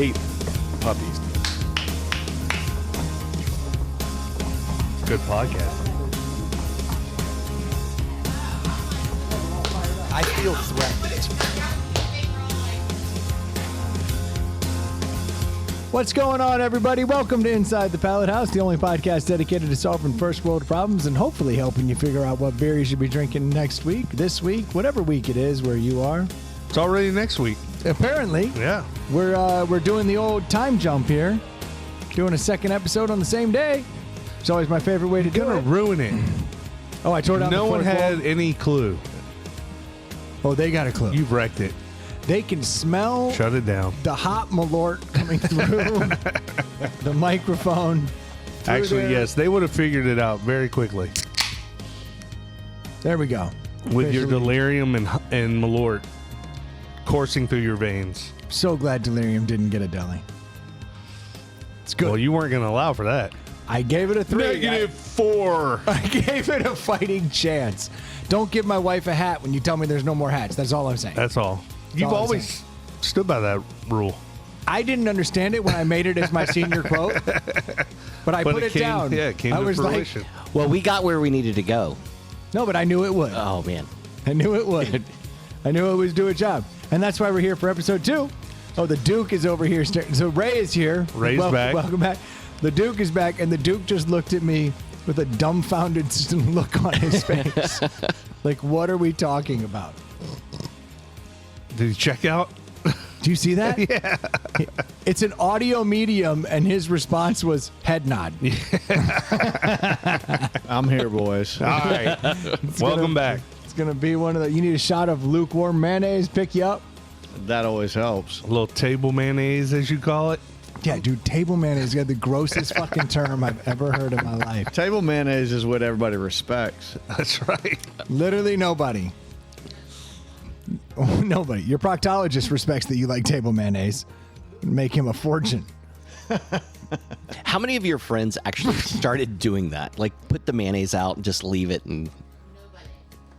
hate puppies. Good podcast. I feel threatened. What's going on, everybody? Welcome to Inside the Pallet House, the only podcast dedicated to solving first world problems and hopefully helping you figure out what beer you should be drinking next week, this week, whatever week it is where you are. It's already next week. Apparently, Yeah. we're doing the old time jump here, doing a second episode on the same day. It's always my favorite way to do Gonna it. ruin it. Oh, I tore down No the one fourth had wall. any clue. Oh, they got a clue. You've wrecked it. They can smell Shut it down. the hot malort coming through the microphone. through Actually, there. yes, they would have figured it out very quickly. There we go. With your Officially. delirium and malort coursing through your veins. So glad Delirium didn't get a deli. It's good. Well, you weren't going to allow for that. I gave it a 3. -4. I gave it a fighting chance. Don't give my wife a hat when you tell me there's no more hats. That's all I'm saying. That's all. You've all I'm always stood by that rule. I didn't understand it when I made it as my senior quote, but I But put it it came, down. yeah, it came I to was fruition. Well, we got where we needed to go. no, but I knew it would. Oh, man. I knew it would. I knew it was do a job. And that's why we're here for episode 2. Oh, the Duke is over here. So Ray is here. Ray's back. Welcome back. The Duke is back, and the Duke just looked at me with a dumbfounded look on his face. Like, what are we talking about? Did you check out? Do you see that? Yeah. It's an audio medium, and his response was head nod. I'm here, boys. All right. Welcome back. It's going to be one of the... You need a shot of lukewarm mayonnaise, pick you up? That always helps. A little table mayonnaise, as you call it. Yeah, dude, table mayonnaise is the grossest fucking term I've ever heard in my life. Table mayonnaise is what everybody respects. That's right. Literally nobody. Oh, nobody. Your proctologist respects that you like table mayonnaise. Make him a fortune. How many of your friends actually started doing that? Like, put the mayonnaise out and just leave it and...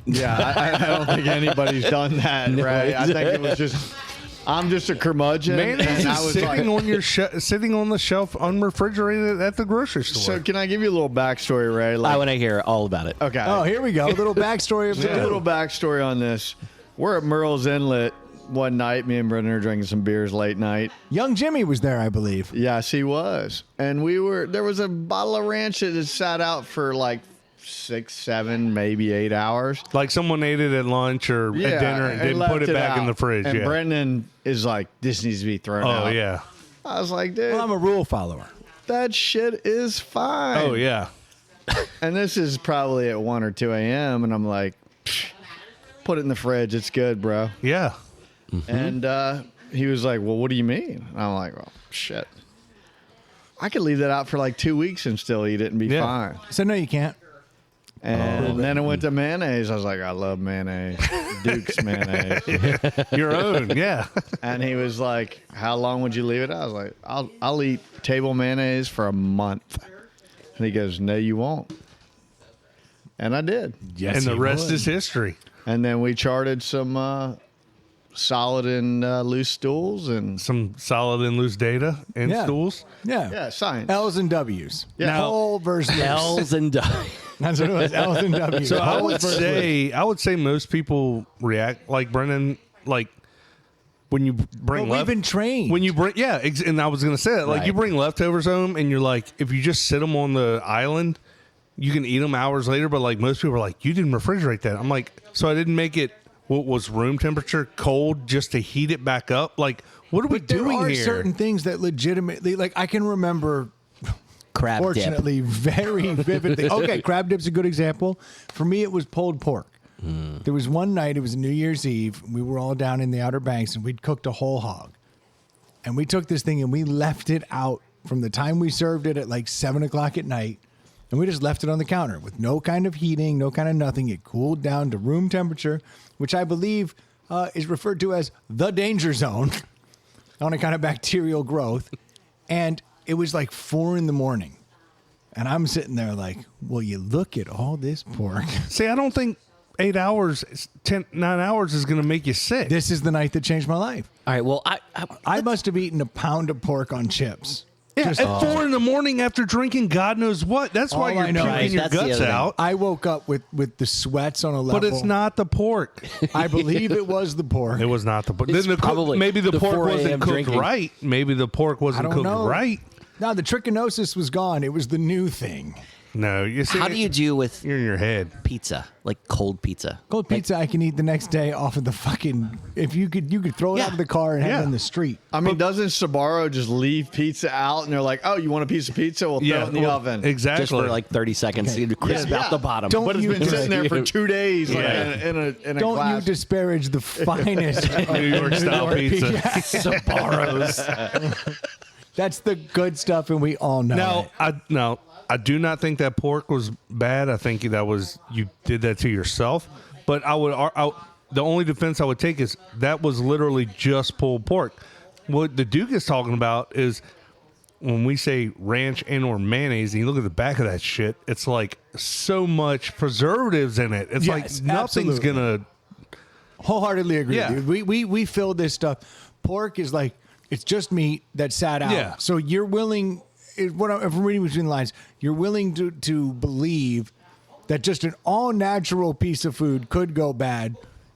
Yeah, I don't think anybody's done that, right? I think it was just... I'm just a curmudgeon. Mayonnaise and I is was sitting like, on your sitting on the shelf unrefrigerated at the grocery store. so can I give you a little backstory, Ray? I want to hear all about it. Okay. Oh, here we go. A little backstory of Just the a little backstory on this. We're at Merle's Inlet one night. Me and Brendan are drinking some beers late night. Young Jimmy was there, I believe. Yes, he was. And there was a bottle of ranch that had sat out for like 6, 7, maybe 8 hours. Like someone ate it at lunch or at dinner and didn't left put it back in out. the fridge. And yeah. Brendan is like, this needs to be thrown out. Oh, yeah. I was like, dude, Well, I'm a rule follower. that shit is fine. Oh, yeah. And this is probably at 1 or 2 a.m. And I'm like, psh, put it in the fridge. It's good, bro. Yeah. And he was like, well, what do you mean? And I'm like, well, shit. I could leave that out for like 2 weeks and still eat it and be Yeah. fine. So, no, you can't. And then it went to mayonnaise. I was like, I love mayonnaise. Duke's mayonnaise. Your own. Yeah. And he was like, how long would you leave it? I was like, I'll eat table mayonnaise for a month. And he goes, no, you won't. And I did. Yes, And the he rest would. is history. And then we charted some solid and loose stools and Some solid and loose data and Yeah. stools. Yeah. science. L's and W's. Yeah. Whole versus loose. L's and That's what it was. L's and W's. So I Whole would versus say most people react like Brennan, like when you bring Well, we've been trained. When you bring, and I was gonna say that, like Right. you bring leftovers home, and you're like, if you just sit them on the island, you can eat them hours later. But like most people are like, you didn't refrigerate that. I'm like, so I didn't make it what was room temperature cold just to heat it back up. Like, what are we But there doing are here? certain things that legitimately, like, I can remember. crab dip. Fortunately, very vividly. Okay, crab dip's a good example. For me, it was pulled pork. There was one night, it was New Year's Eve. We were all down in the Outer Banks, and we'd cooked a whole hog. And we took this thing, and we left it out from the time we served it at like 7 o'clock at night. And we just left it on the counter with no kind of heating, no kind of nothing. It cooled down to room temperature, which I believe is referred to as the danger zone on a kind of bacterial growth. And it was like 4 a.m. And I'm sitting there like, well, you look at all this pork. See, I don't think 8 hours, 9 hours is going to make you sick. This is the night that changed my life. All right. Well, I must have eaten a pound of pork on chips. yeah, Just- at 4 a.m. after drinking God knows what. That's why All you're I know puking is your that's the guts other thing. out. I woke up with the sweats on a level. But it's not the pork. I believe it was the pork. It was not the pork. It's Then probably maybe the the pork 4 a.m. wasn't cooked drinking. right. Maybe the pork I wasn't don't cooked know. right. Now the trichinosis was gone. It was the new thing. No, you see, how do you do with You're in your head. pizza, like cold pizza? Cold pizza I can eat the next day off of the fucking. If you could throw it Yeah. out of the car and have Yeah. it in the street. I mean, doesn't Sbarro just leave pizza out and they're like, "Oh, you want a piece of pizza? We'll throw it in the well, oven." Exactly. Just for like 30 seconds to crisp Yeah. out the bottom. Don't But it's you been sitting there for 2 days, like, Yeah. in a Don't glass. you disparage the finest New York style pizza. Sbarros. That's the good stuff, and we all know it. I do not think that pork was bad. I think that was you did that to yourself. But the only defense I would take is that was literally just pulled pork. What the Duke is talking about is when we say ranch and or mayonnaise, and you look at the back of that shit, it's like so much preservatives in it. It's Yes, like nothing's absolutely. gonna. Wholeheartedly agree. Yeah. Dude. We filled this stuff. Pork is like it's just meat that sat out. Yeah. So you're willing. If I'm reading between the lines, you're willing to believe that just an all natural piece of food could go bad,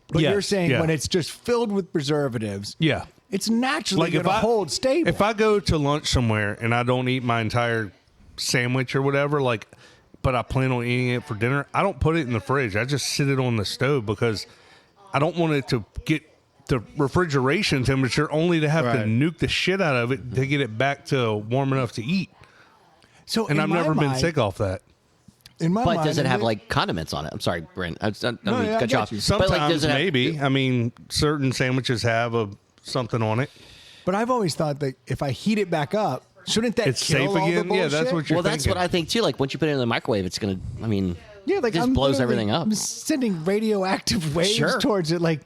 but Yes, you're saying yeah. when it's just filled with preservatives, Yeah. it's naturally going to hold stable. If I go to lunch somewhere and I don't eat my entire sandwich or whatever, like, but I plan on eating it for dinner, I don't put it in the fridge. I just sit it on the stove because I don't want it to get the refrigeration temperature only to have to Right. nuke the shit out of it to get it back to warm enough to eat. so And in I've my never been mind- sick off that. In my But mind, does it and have thi- like condiments on it? I'm sorry, Brent. I don't No, mean yeah, I to cut you got off. you. Sometimes but like, does it have, maybe. I mean, certain sandwiches have something on it. But I've always thought that if I heat it back up, shouldn't that It's kill safe all the again? Yeah, that's bullshit? what you're Well, that's thinking. what I think too. Like once you put it in the microwave, it's gonna. I mean, Yeah, like it just I'm blows literally- everything up. I'm sending radioactive waves Sure. towards it. Like,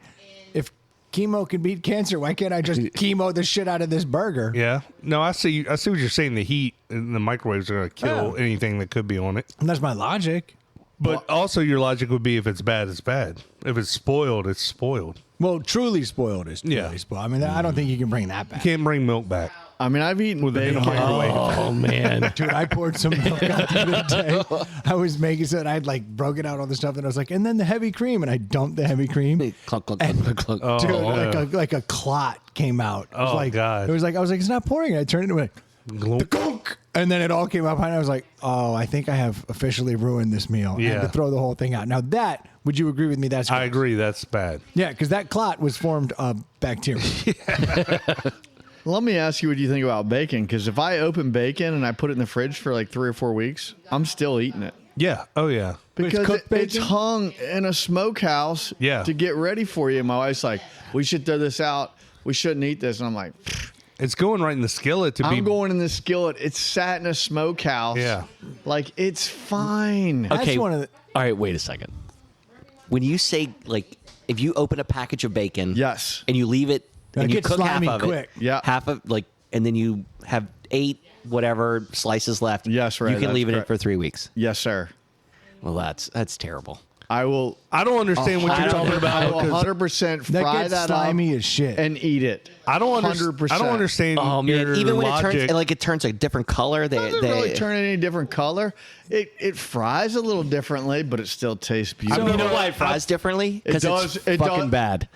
if chemo can beat cancer, why can't I just chemo the shit out of this burger? Yeah. No, I see. I see what you're saying. The heat in the microwaves are going to kill Yeah. anything that could be on it. And that's my logic. But also, your logic would be if it's bad, it's bad. If it's spoiled, it's spoiled. Well, truly spoiled is truly Yeah. spoiled. I mean, I don't think you can bring that back. Can't bring milk back. I mean, I've eaten With it in a bacon. microwave. Oh man. Dude, I poured some milk out the other day. I was making it. I'd like broken out all the stuff, and I was like, and then the heavy cream, and I dumped the heavy cream. Clunk, clunk, clunk, clunk, clunk. Dude, like a clot came out. It was Oh, like, God. It was like I was like, it's not pouring. And I turned it and went, Glunk. "Gunk," and then it all came up, and I was like, oh, I think I have officially ruined this meal. I had Yeah. to throw the whole thing out. Now that, would you agree with me? That's I gross? agree. That's bad. Yeah, because that clot was formed of bacteria. Let me ask you what you think about bacon, because if I open bacon and I put it in the fridge for like 3 or 4 weeks, I'm still eating it. Yeah. Oh, yeah. Because cooked it's bacon? hung in a smokehouse Yeah. to get ready for you. And my wife's like, we should throw this out. We shouldn't eat this. And I'm like, It's going right in the skillet to be. I'm going in the skillet. It's sat in a smokehouse. Yeah. Like, it's fine. That's Okay. one of the. All right, wait a second. When you say like, if you open a package of bacon, Yes. and you leave it, Gotta and you get cook half slimy of quick. it, Yeah. half of like, and then you have 8 whatever slices left. Yes, right, You can that's leave it in correct. for 3 weeks. Yes, sir. Well, that's terrible. I will. I don't understand what you're talking I about. will 100% That fry gets that slimy up as shit. and eat it. I don't understand. 100%. I don't understand. Oh man, your even when it logic. turns like it turns a different color, It they doesn't really turn any different color. It fries a little differently, but it still tastes beautiful. You know why it fries differently? It Because does- it's it fucking does- bad.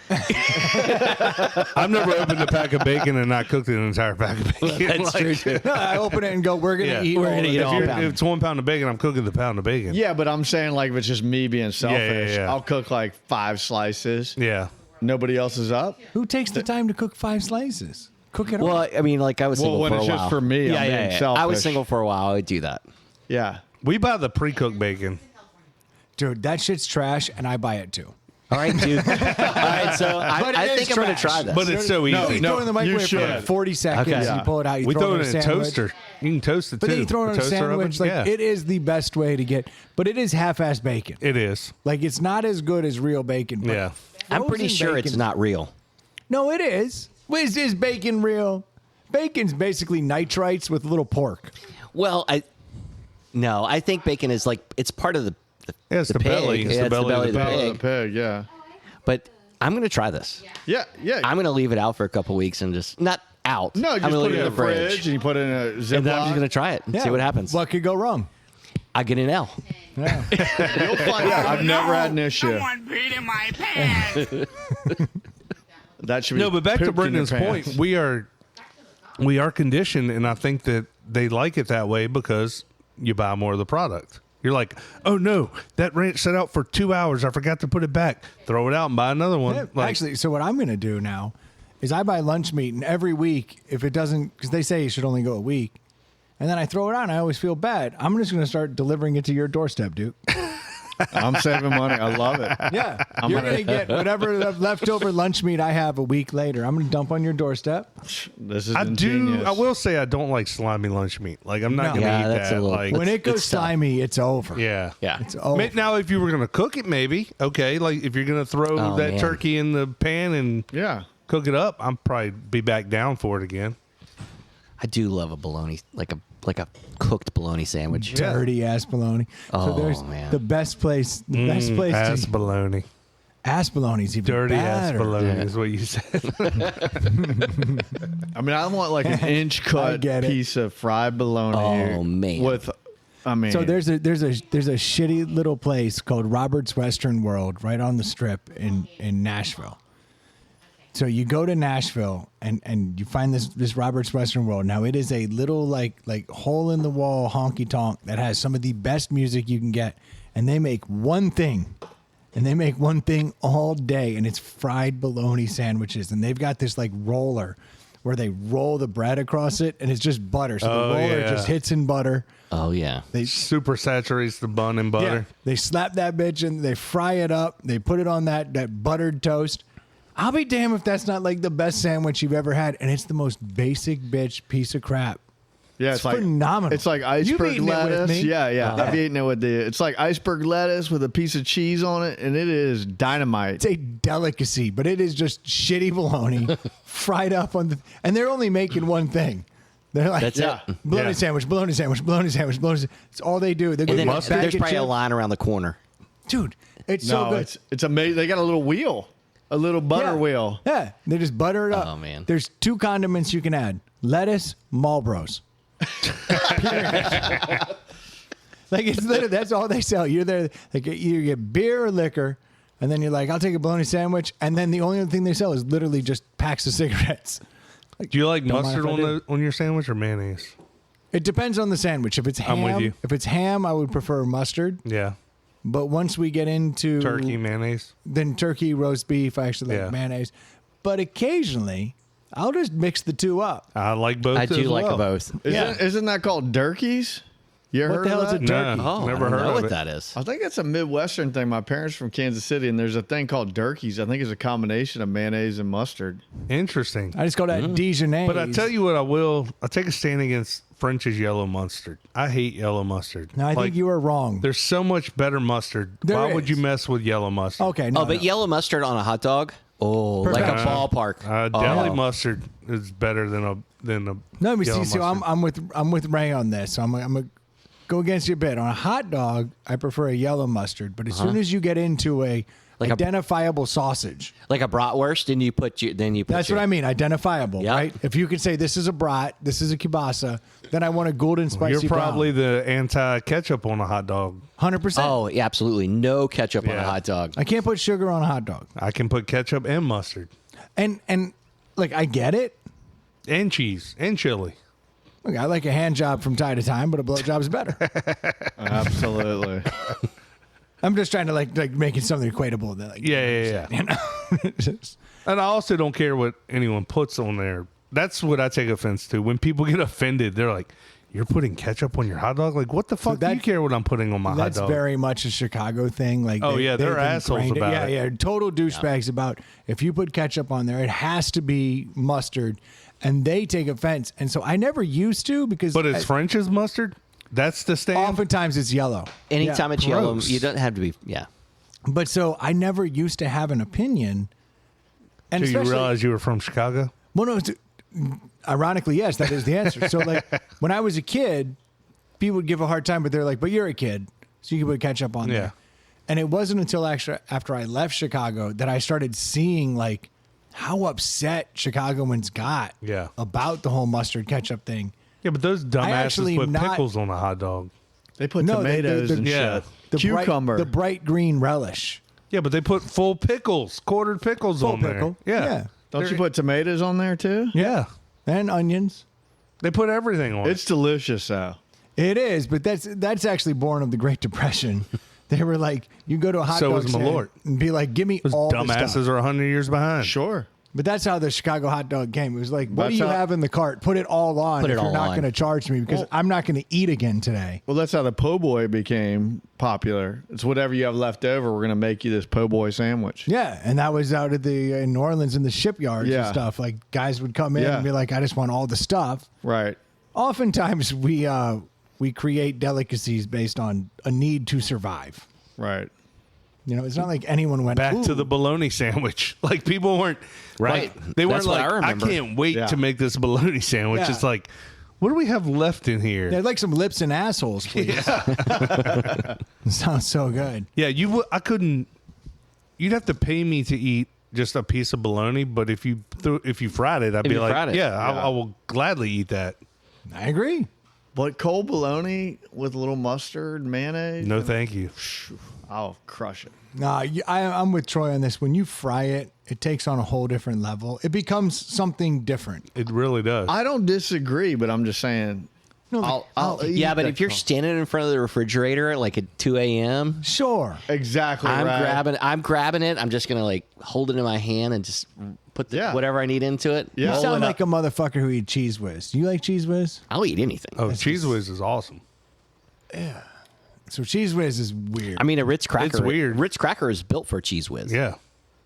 I've never opened a pack of bacon and not cooked an entire pack of bacon. That's true, too. No, I open it and go, we're gonna Yeah. eat. We're all gonna of eat it. all If pound. it's 1 pound of bacon, I'm cooking the pound of bacon. Yeah, but I'm saying like if it's just me being selfish, yeah. I'll cook like 5 slices. Yeah. Nobody else is up. Who takes the time to cook 5 slices? Cook it all. Well, I mean, like I was single when for a it's while. just for me, I'm being I was selfish. single for a while. I would do that. Yeah. We buy the pre-cooked bacon. Dude, that shit's trash, and I buy it too. All right, dude. All right, so But I it think is I'm going to trash. try this. But it's so easy. No, You no. throw it in the microwave for should. like 40 seconds. Okay. You pull it out. You We throw throw it it in a sandwich. toaster. You can toast it But too. then you throw it on a toaster oven. sandwich. Like Yeah. it is the best way to get. But it is half-assed bacon. It is. Like it's not as good as real bacon. But Yeah. I'm pretty frozen sure it's bacon- not real. No, it is. Is bacon real? Bacon's basically nitrites with a little pork. Well, I think bacon is like it's part of the Yeah, it's the belly. pig. It's Yeah, the belly of the Belly pig. of the pig, yeah. But I'm gonna try this. Yeah. I'm gonna leave it out for a couple weeks and just not out. No, I'm just gonna put leave it in the fridge and you put it in a Ziploc. and then I'm just gonna try it and see what happens. What could go wrong? I get an L. Yeah. You'll find out. I've never had an issue. Someone peed in my pants. That should be No, but back to pooped in your Brendan's point, pants. we are conditioned, and I think that they like it that way because you buy more of the product. You're like, oh no, that ranch sat out for 2 hours. I forgot to put it back. Throw it out and buy another one. Yeah, Like, actually, so what I'm going to do now is I buy lunch meat, and every week, if it doesn't, because they say you should only go a week, and then I throw it out, and I always feel bad. I'm just going to start delivering it to your doorstep, Duke. I'm saving money. I love it. Yeah, you're going to get whatever leftover lunch meat I have a week later. I'm going to dump on your doorstep. This is I ingenious. I will say I don't like slimy lunch meat. Like I'm not No. gonna Yeah, eat that's that. a little- Like When it goes it's tough. slimy, it's over. yeah. Yeah. It's over. Now, if you were gonna cook it, maybe okay. Like if you're gonna throw Oh, that man. turkey in the pan and Yeah. cook it up, I'll probably be back down for it again. I do love a bologna, like a cooked bologna sandwich. Yeah. Dirty ass bologna. Oh, so there's man. the best place. The best place Ass to bologna, ass bologna's even dirty ass better. bologna Yeah. is what you said. I mean, I want like an inch I cut get it. piece of fried bologna. Oh, man. With, I mean, So there's a shitty little place called Robert's Western World right on the strip in Nashville. So you go to Nashville and you find this Robert's Western World. Now it is a little like hole in the wall honky tonk that has some of the best music you can get, and they make one thing. And they make one thing all day, and it's fried bologna sandwiches. And they've got this like roller where they roll the bread across it, and it's just butter. So Oh, the roller yeah. just hits in butter. Oh yeah. They Super saturates the bun in butter. they slap that bitch and they fry it up. They put it on that buttered toast. I'll be damned if that's not like the best sandwich you've ever had, and it's the most basic bitch piece of crap. yeah, it's phenomenal. It's like You've iceberg eaten it with lettuce. me. Yeah. I've eaten it with it's like iceberg lettuce with a piece of cheese on it, and it is dynamite. It's a delicacy, but it is just shitty bologna fried up and they're only making one thing. They're like, That's it. bologna Yeah. sandwich, bologna sandwich, bologna sandwich, bologna sandwich. It's all they do. They go And then get a bag there's of probably a chips. line around the corner. Dude, it's so No, good. it's amazing. They got a little wheel, a little butter wheel. Yeah, they just butter it up. Oh, man. There's 2 condiments you can add: lettuce, Marlboros. Like it's literally that's all they sell. You're there, like you get beer or liquor, and then you're like, I'll take a bologna sandwich, and then the only other thing they sell is literally just packs of cigarettes. Do you like Don't mind mustard if I do. on your sandwich or mayonnaise? It depends on the sandwich. If it's ham, I'm with you. if it's ham, I would prefer mustard. Yeah, But once we get into turkey mayonnaise. then turkey, roast beef, I actually like Yeah. mayonnaise. But occasionally, I'll just mix the two up. I like both. I do as like well. both. Isn't that called turkeys? You ever What heard the hell of is that? a turkey? No, Oh, never I don't heard know of what it. that is. I think it's a Midwestern thing. My parents from Kansas City, and there's a thing called turkeys. I think it's a combination of mayonnaise and mustard. Interesting. I just call that Dijonnaise. But I tell you what, I'll take a stand against French's yellow mustard. I hate yellow mustard. No, I think you are wrong. There's so much better mustard. There Why would you is. mess with yellow mustard? Okay, no, Oh, but no. yellow mustard on a hot dog? Oh, like a Perfection. ballpark. Deli Oh. mustard is better than a No, but yellow see, so mustard. I'm with Ray on this. So I'm gonna go against you a bit. On a hot dog, I prefer a yellow mustard. But as soon as you get into a Like a- identifiable sausage, Like a bratwurst, and you put that's what I mean. Identifiable, Yeah. right? If you can say this is a brat, this is a kielbasa, then I want a golden spicy. You're probably the anti-ketchup on a hot dog. 100%. Oh, yeah, absolutely. No ketchup on a Yeah. hot dog. I can't put sugar on a hot dog, I can put ketchup and mustard and like I get it. and cheese and chili. Look, I like a hand job from time to time, but a blowjob is better. Absolutely. I'm just trying to like make it something equatable. That like, Yeah. you know. Just- And I also don't care what anyone puts on there. That's what I take offense to. When people get offended, they're like, "You're putting ketchup on your hot dog? Like, what the fuck do you that- care what I'm putting on my hot That's dog?" very much a Chicago thing. Like, Oh, yeah, they're they've assholes ingrained about yeah, it. Yeah, total douchebags about if you put ketchup on there, it has to be mustard, and they take offense. And so I never used to because, But it's French's mustard. That's the stand. oftentimes it's yellow. Anytime Yeah. it's yellow, gross. you don't have to be. Yeah. But so I never used to have an opinion. And Do you especially, realize you were from Chicago? well, no, ironically, yes, that is the answer. So like when I was a kid, people would give a hard time, but they're like, "But you're a kid." so you could put ketchup on Yeah. there. And it wasn't until after I left Chicago that I started seeing like how upset Chicagoans got Yeah. about the whole mustard ketchup thing. Yeah, but those actually dumbasses put not- pickles on a hot dog. They put No, they- tomatoes they- and Yeah. shit. The Cucumber. the bright green relish. Yeah, but they put full pickles, quartered pickles Full on pickle. there. Yeah. Yeah. Don't you put tomatoes on there too? Yeah. And onions. They put everything on It's delicious though. It is, but that's actually born of the Great Depression. They were like, you go to a hot So dog was stand Malort. and be like, give me Those all the dumbasses stuff. are 100 years behind. Sure. But that's how the Chicago hot dog came. It was like, what do That's you how- have in the cart? Put it all on Put if it you're all not on. going to charge me because I'm not going to eat again today. Well, that's how the po' boy became popular. It's whatever you have left over. We're gonna make you this po' boy sandwich. Yeah, and that was out at the in New Orleans in the shipyards and Yeah. stuff. Like guys would come in Yeah. and be like, I just want all the stuff. Right. Oftentimes we create delicacies based on a need to survive. Right. You know, it's not like anyone went Back to "Ooh." the bologna sandwich. Like people weren't Right. like, they weren't That's what like, I remember. can't wait Yeah. to make this bologna sandwich. Yeah. It's like, what do we have left in here? They'd like some lips and assholes, please. It sounds so good. Yeah, I couldn't. You'd have to pay me to eat just a piece of bologna, but if you fried it, I'd If be you like, fried it. yeah, Yeah. I will gladly eat that. I agree. But cold bologna with a little mustard, mayonnaise, No, thank you. I'll crush it. Nah, I'm with Troy on this. When you fry it, it takes on a whole different level. It becomes something different. It really does. I don't disagree, but I'm just saying. No, like, I'll eat Yeah, but that if you're cold- standing in front of the refrigerator like at 2 a.m., Sure. exactly I'm right. grabbing it. I'm just gonna like hold it in my hand and just put Yeah. whatever I need into it. Yeah. You roll sound it like up. a motherfucker who eats Cheese Whiz. Do you like Cheese Whiz? I'll eat anything. Oh, Cheese Whiz is awesome. So Cheese Whiz is weird. I mean, a Ritz cracker. It's weird. Ritz cracker is built for Cheese Whiz. Yeah.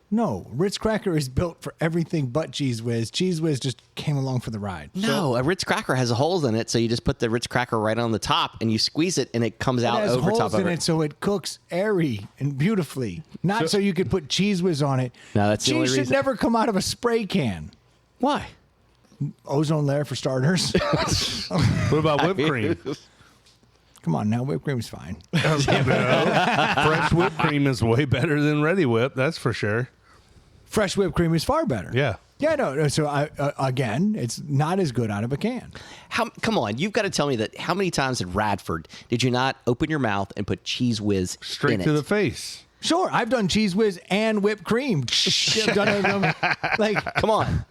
No, Ritz Cracker is built for everything but Cheese Whiz. Cheese Whiz just came along for the ride. No, a Ritz cracker has holes in it, so you just put the Ritz cracker right on the top and you squeeze it, and it comes It out has over holes top of in it. it so it cooks airy and beautifully. Not so you could put Cheese Whiz on it. No, that's the only Cheese should reason. never come out of a spray can. Why? Ozone layer for starters. What about whipped cream? Come on now, whipped cream's fine. Fresh whipped cream is way better than ready whip. That's for sure. Fresh whipped cream is far better. Yeah. Yeah, no. So again, it's not as good out of a can. Come on, you've got to tell me that. How many times at Radford did you not open your mouth and put Cheese Whiz Straight in to it? the face. Sure, I've done Cheese Whiz and whipped cream. I've done it, like Come on,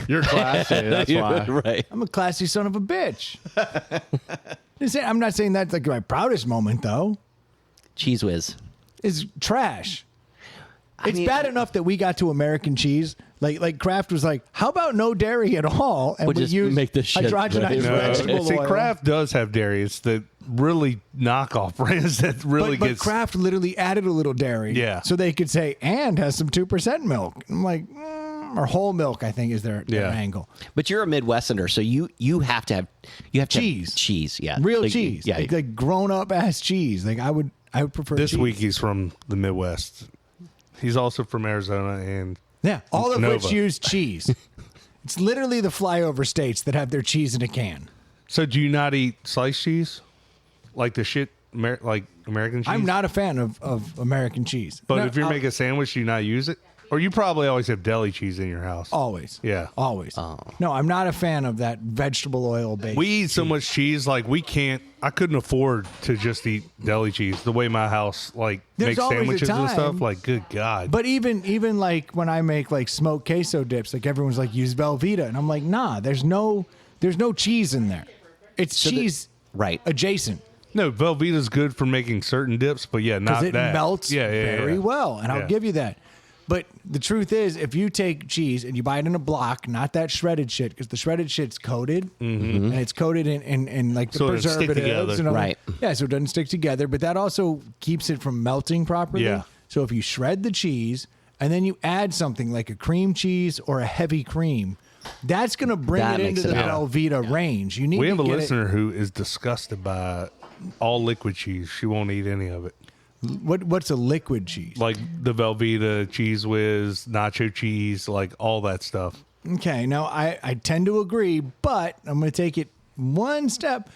You're classy. That's why. right? I'm a classy son of a bitch. I'm not saying that's like my proudest moment though. Cheese Whiz. It's trash. I It's mean- bad enough that we got to American cheese. Like Kraft was like, how about no dairy at all? And We'll we just use make this shit hydrogenized very vegetable See, oil. Kraft does have dairy. It's the really knockoff brands that really but gets. Kraft literally added a little dairy, Yeah. so they could say and has some 2% milk. I'm like, or whole milk, I think is their Yeah. angle. But you're a Midwesterner, so you have to have Cheese. have cheese, yeah, Real Like, cheese, yeah. like grown up ass cheese. Like I would prefer This cheese. week he's from the Midwest. He's also from Arizona and Yeah, all of Nova. which use cheese. It's literally the flyover states that have their cheese in a can. So do you not eat sliced cheese? Like the shit, like American cheese? I'm not a fan of American cheese. But No, if you're I'll- making a sandwich, do you not use it? Or you probably always have deli cheese in your house. always. Yeah. Always. Oh. No, I'm not a fan of that vegetable oil based. We eat so much cheese, like I couldn't afford to just eat deli cheese the way my house There's makes always a sandwiches and time. stuff. Like, good God. But even like when I make like smoked queso dips, like everyone's like use Velveeta, and I'm like, nah, there's no cheese in there. It's cheese right. adjacent no, Velveeta's good for making certain dips, but yeah, not because it that. melts very yeah. well, and I'll Yeah. give you that. But the truth is, if you take cheese and you buy it in a block, not that shredded shit, because the shredded shit's coated and it's coated in like the So it doesn't stick preservatives, together. and all Right. that. Yeah, so it doesn't stick together. But that also keeps it from melting properly. Yeah. So if you shred the cheese and then you add something like a cream cheese or a heavy cream, that's going to bring That it makes into it the out. Velveeta range. You need We to have a get listener who is disgusted by all liquid cheese. She won't eat any of it. What's a liquid cheese? Like the Velveeta, Cheese Whiz, nacho cheese, like all that stuff. Okay, now I tend to agree, but I'm going to take it one step.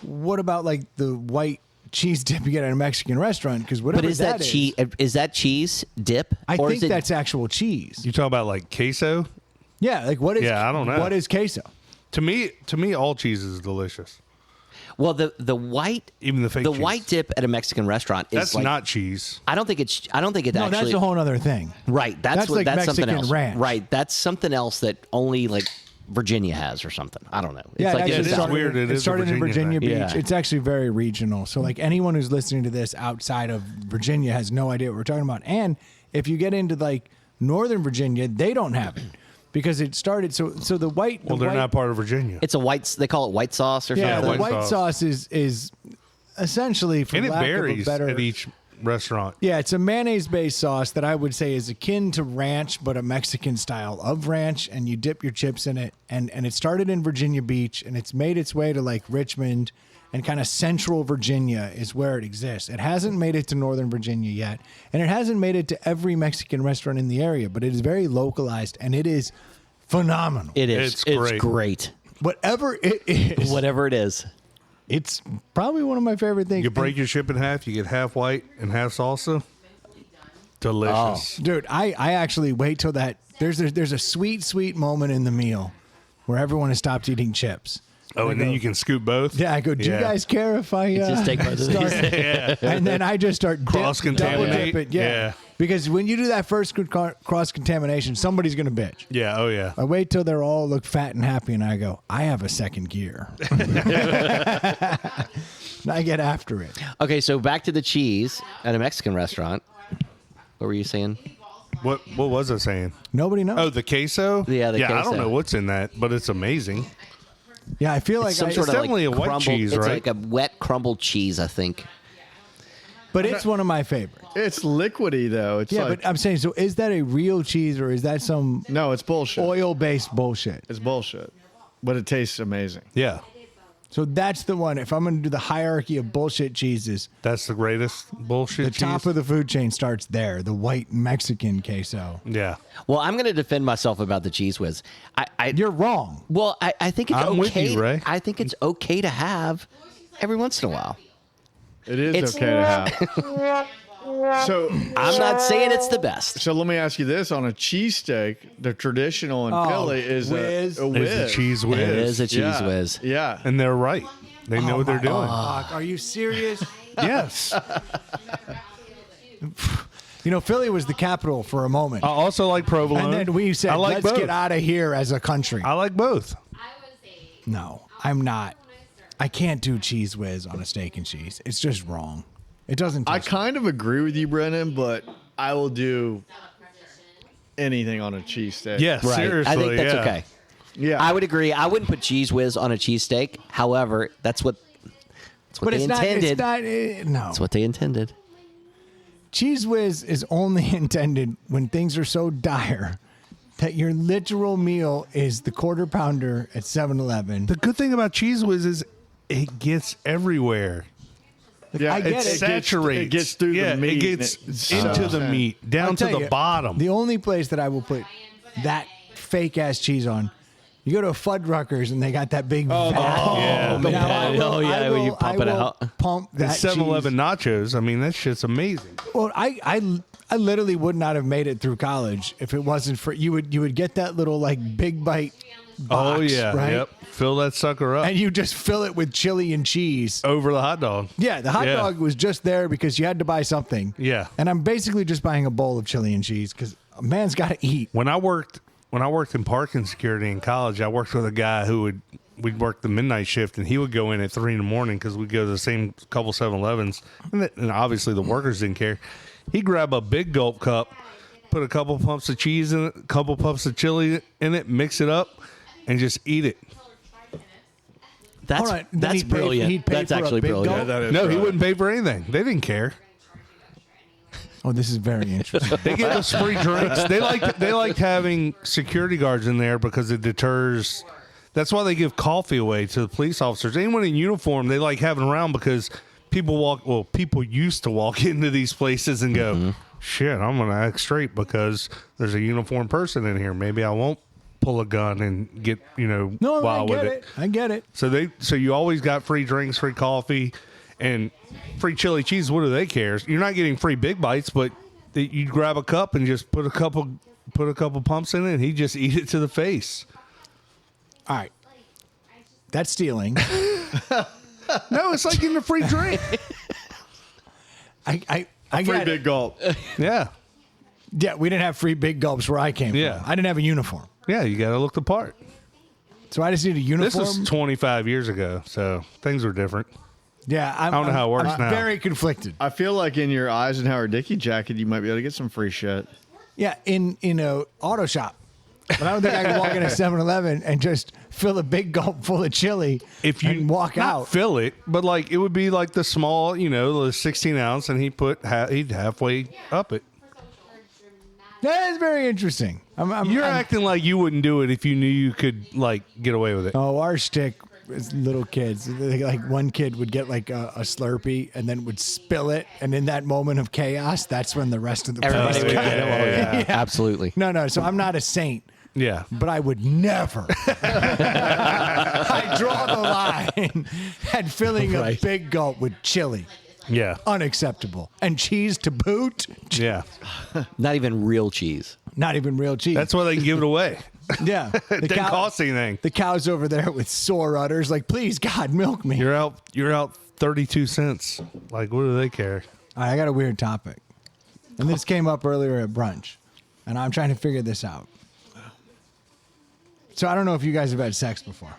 What about like the white cheese dip you get at a Mexican restaurant because whatever But is that cheese? Is that cheese dip? I or think is it, that's actual cheese. You talking about like queso? Yeah, like what is? Yeah, I don't know. What is queso? To me, all cheese is delicious. Well, the white, Even the fake cheese. white dip at a Mexican restaurant is That's like, not cheese. I don't think it No, actually. that's a whole other thing. Right. That's like that's something Mexican else. ranch. Right. That's something else that only like Virginia has or something. I don't know. It's Yeah, like it it is started, weird. It It is a started in Virginia Virginia thing. Beach. Yeah. It's actually very regional. So, like anyone who's listening to this outside of Virginia has no idea what we're talking about. And if you get into like Northern Virginia, they don't have it because it started. So the white. Well, they're not part of Virginia. It's a white. They call it white sauce or Yeah, something. the white white sauce is essentially, for and it lack varies of a better. at each restaurant. Yeah, it's a mayonnaise-based sauce that I would say is akin to ranch, but a Mexican style of ranch, and you dip your chips in it. And it started in Virginia Beach, and it's made its way to like Richmond and kind of central Virginia is where it exists. It hasn't made it to Northern Virginia yet, and it hasn't made it to every Mexican restaurant in the area, but it is very localized, and it is phenomenal. It is. It's It's great. great. Whatever it is, Whatever it is. it's probably one of my favorite things. You break your chip in half. You get half white and half salsa. Delicious. Dude, I actually wait till that. There's a sweet moment in the meal where everyone has stopped eating chips. Oh, and then you can scoop both. Yeah, I go. Do you guys care if I Just take both of start? And then I just start Cross-contaminate. double dip it. Yeah. Yeah. Because when you do that first cross contamination, somebody's gonna bitch. Yeah. Oh, yeah. I wait till they're all look fat and happy, and I go, I have a second gear. And I get after it. Okay, so back to the cheese at a Mexican restaurant. What were you saying? What was I saying? Nobody knows. Oh, the queso. Yeah, the I queso. don't know what's in that, but it's amazing. Yeah, I feel like Some I, sort of definitely like a white crumbled, cheese, it's right? like a wet crumbled cheese, I think. but it's one of my favorites. It's liquidy though. It's Yeah, like, but I'm saying, so is that a real cheese or is that some no, it's bullshit. oil-based bullshit? It's bullshit, but it tastes amazing. Yeah. So that's the one. If I'm going to do the hierarchy of bullshit cheeses, That's the greatest bullshit the cheese. top of the food chain starts there. The white Mexican queso. Yeah. Well, I'm going to defend myself about the cheese whiz. You're wrong. Well, I think it's I'm with okay. you, Ray. I think it's okay to have every once in a while. It is It's- okay to have. So I'm not saying it's the best. let me ask you this: on a cheesesteak, the traditional in Philly is whiz. a It's whiz. a cheese whiz. It is a cheese yeah. whiz. Yeah. And they're right. They know what they're doing. Fuck, are you serious? Yes. You know, Philly was the capital for a moment. I also like provolone. And then we said, I like let's both. get out of here as a country. I like both. No, I'm not. I can't do cheese whiz on a steak and cheese. It's just wrong. It doesn't I taste kind of agree with you, Brennan, but I will do anything on a cheesesteak. Yeah, Right. seriously. I think that's yeah. okay. Yeah. I would agree. I wouldn't put cheese whiz on a cheesesteak. However, that's what but they it's not, intended. it's not, no. That's what they intended. Cheese whiz is only intended when things are so dire that your literal meal is the quarter pounder at 7-Eleven. The good thing about cheese whiz is it gets everywhere. yeah, I get It it. saturates. It gets through yeah, the meat. It gets and it's into so- the meat, I'll down to tell the you, bottom. The only place that I will put that fake ass cheese on, you go to a Fuddruckers and they got that big vat. yeah. the Now, vat. Oh, yeah, when you pump it out. Pump The that 7-Eleven cheese. nachos. I mean, that shit's amazing. Well, I literally would not have made it through college if it wasn't for you would get that little like big bite box, Oh yeah. right? Yep. Fill that sucker up And you just fill it with chili and cheese. over the hot dog. Yeah, the hot Yeah. dog was just there because you had to buy something. Yeah. And I'm basically just buying a bowl of chili and cheese because a man's got to eat. When I worked in parking security in college, I worked with a guy we'd work the midnight shift, and he would go in at 3 a.m. because we'd go to the same couple 7-Elevens, and obviously the workers didn't care. He'd grab a big gulp cup, put a couple pumps of cheese in it, a couple puffs of chili in it, mix it up, and just eat it. That's All right, then that's he'd pay- brilliant. he'd pay That's for a actually big brilliant. gulp? that is No, he right. wouldn't pay for anything. They didn't care. Oh, this is very interesting. They give us free drinks. They like having security guards in there because it deters. That's why they give coffee away to the police officers. Anyone in uniform, they like having around because people used to walk into these places and go, shit, I'm going to act straight because there's a uniformed person in here. Maybe I won't pull a gun and get, No, I wild get with it. I get it. So you always got free drinks, free coffee, And free chili cheese, what do they care? You're not getting free big bites, but you grab a cup and just put a couple pumps in it, and he just eat it to the face. All right. That's stealing. No, it's like getting a free drink. I Free get big it. gulp. Yeah. Yeah, we didn't have free big gulps where I came Yeah. from. I didn't have a uniform. Yeah, you got to look the part. So I just need a This uniform. was 25 years ago, so things were different. Yeah, I don't know how it works I'm now. very conflicted. I feel like in your Eisenhower Dickey jacket, you might be able to get some free shit. Yeah, in a auto shop. But I don't think I can walk in a 7-Eleven and just fill a big gulp full of chili and walk not out. fill it, but like it would be like the small, the 16 ounce, and he'd halfway up it. That is very interesting. You're acting like you wouldn't do it if you knew you could like get away with it. Oh, our shtick is little kids. Like one kid would get like a Slurpee and then would spill it, and in that moment of chaos, that's when the rest of the Everybody would got get it. yeah. Absolutely. No. So I'm not a saint. Yeah. But I would never. I draw the line at filling a Right. big gulp with chili. Yeah. Unacceptable. And cheese to boot. Yeah. Not even real cheese. Not even real cheese. That's why they can give it away. yeah. It didn't cost anything. The cow's over there with sore udders, like, please, God, milk me. You're out 32 cents. Like, what do they care? All right, I got a weird topic. And this came up earlier at brunch. And I'm trying to figure this out. So I don't know if you guys have had sex before.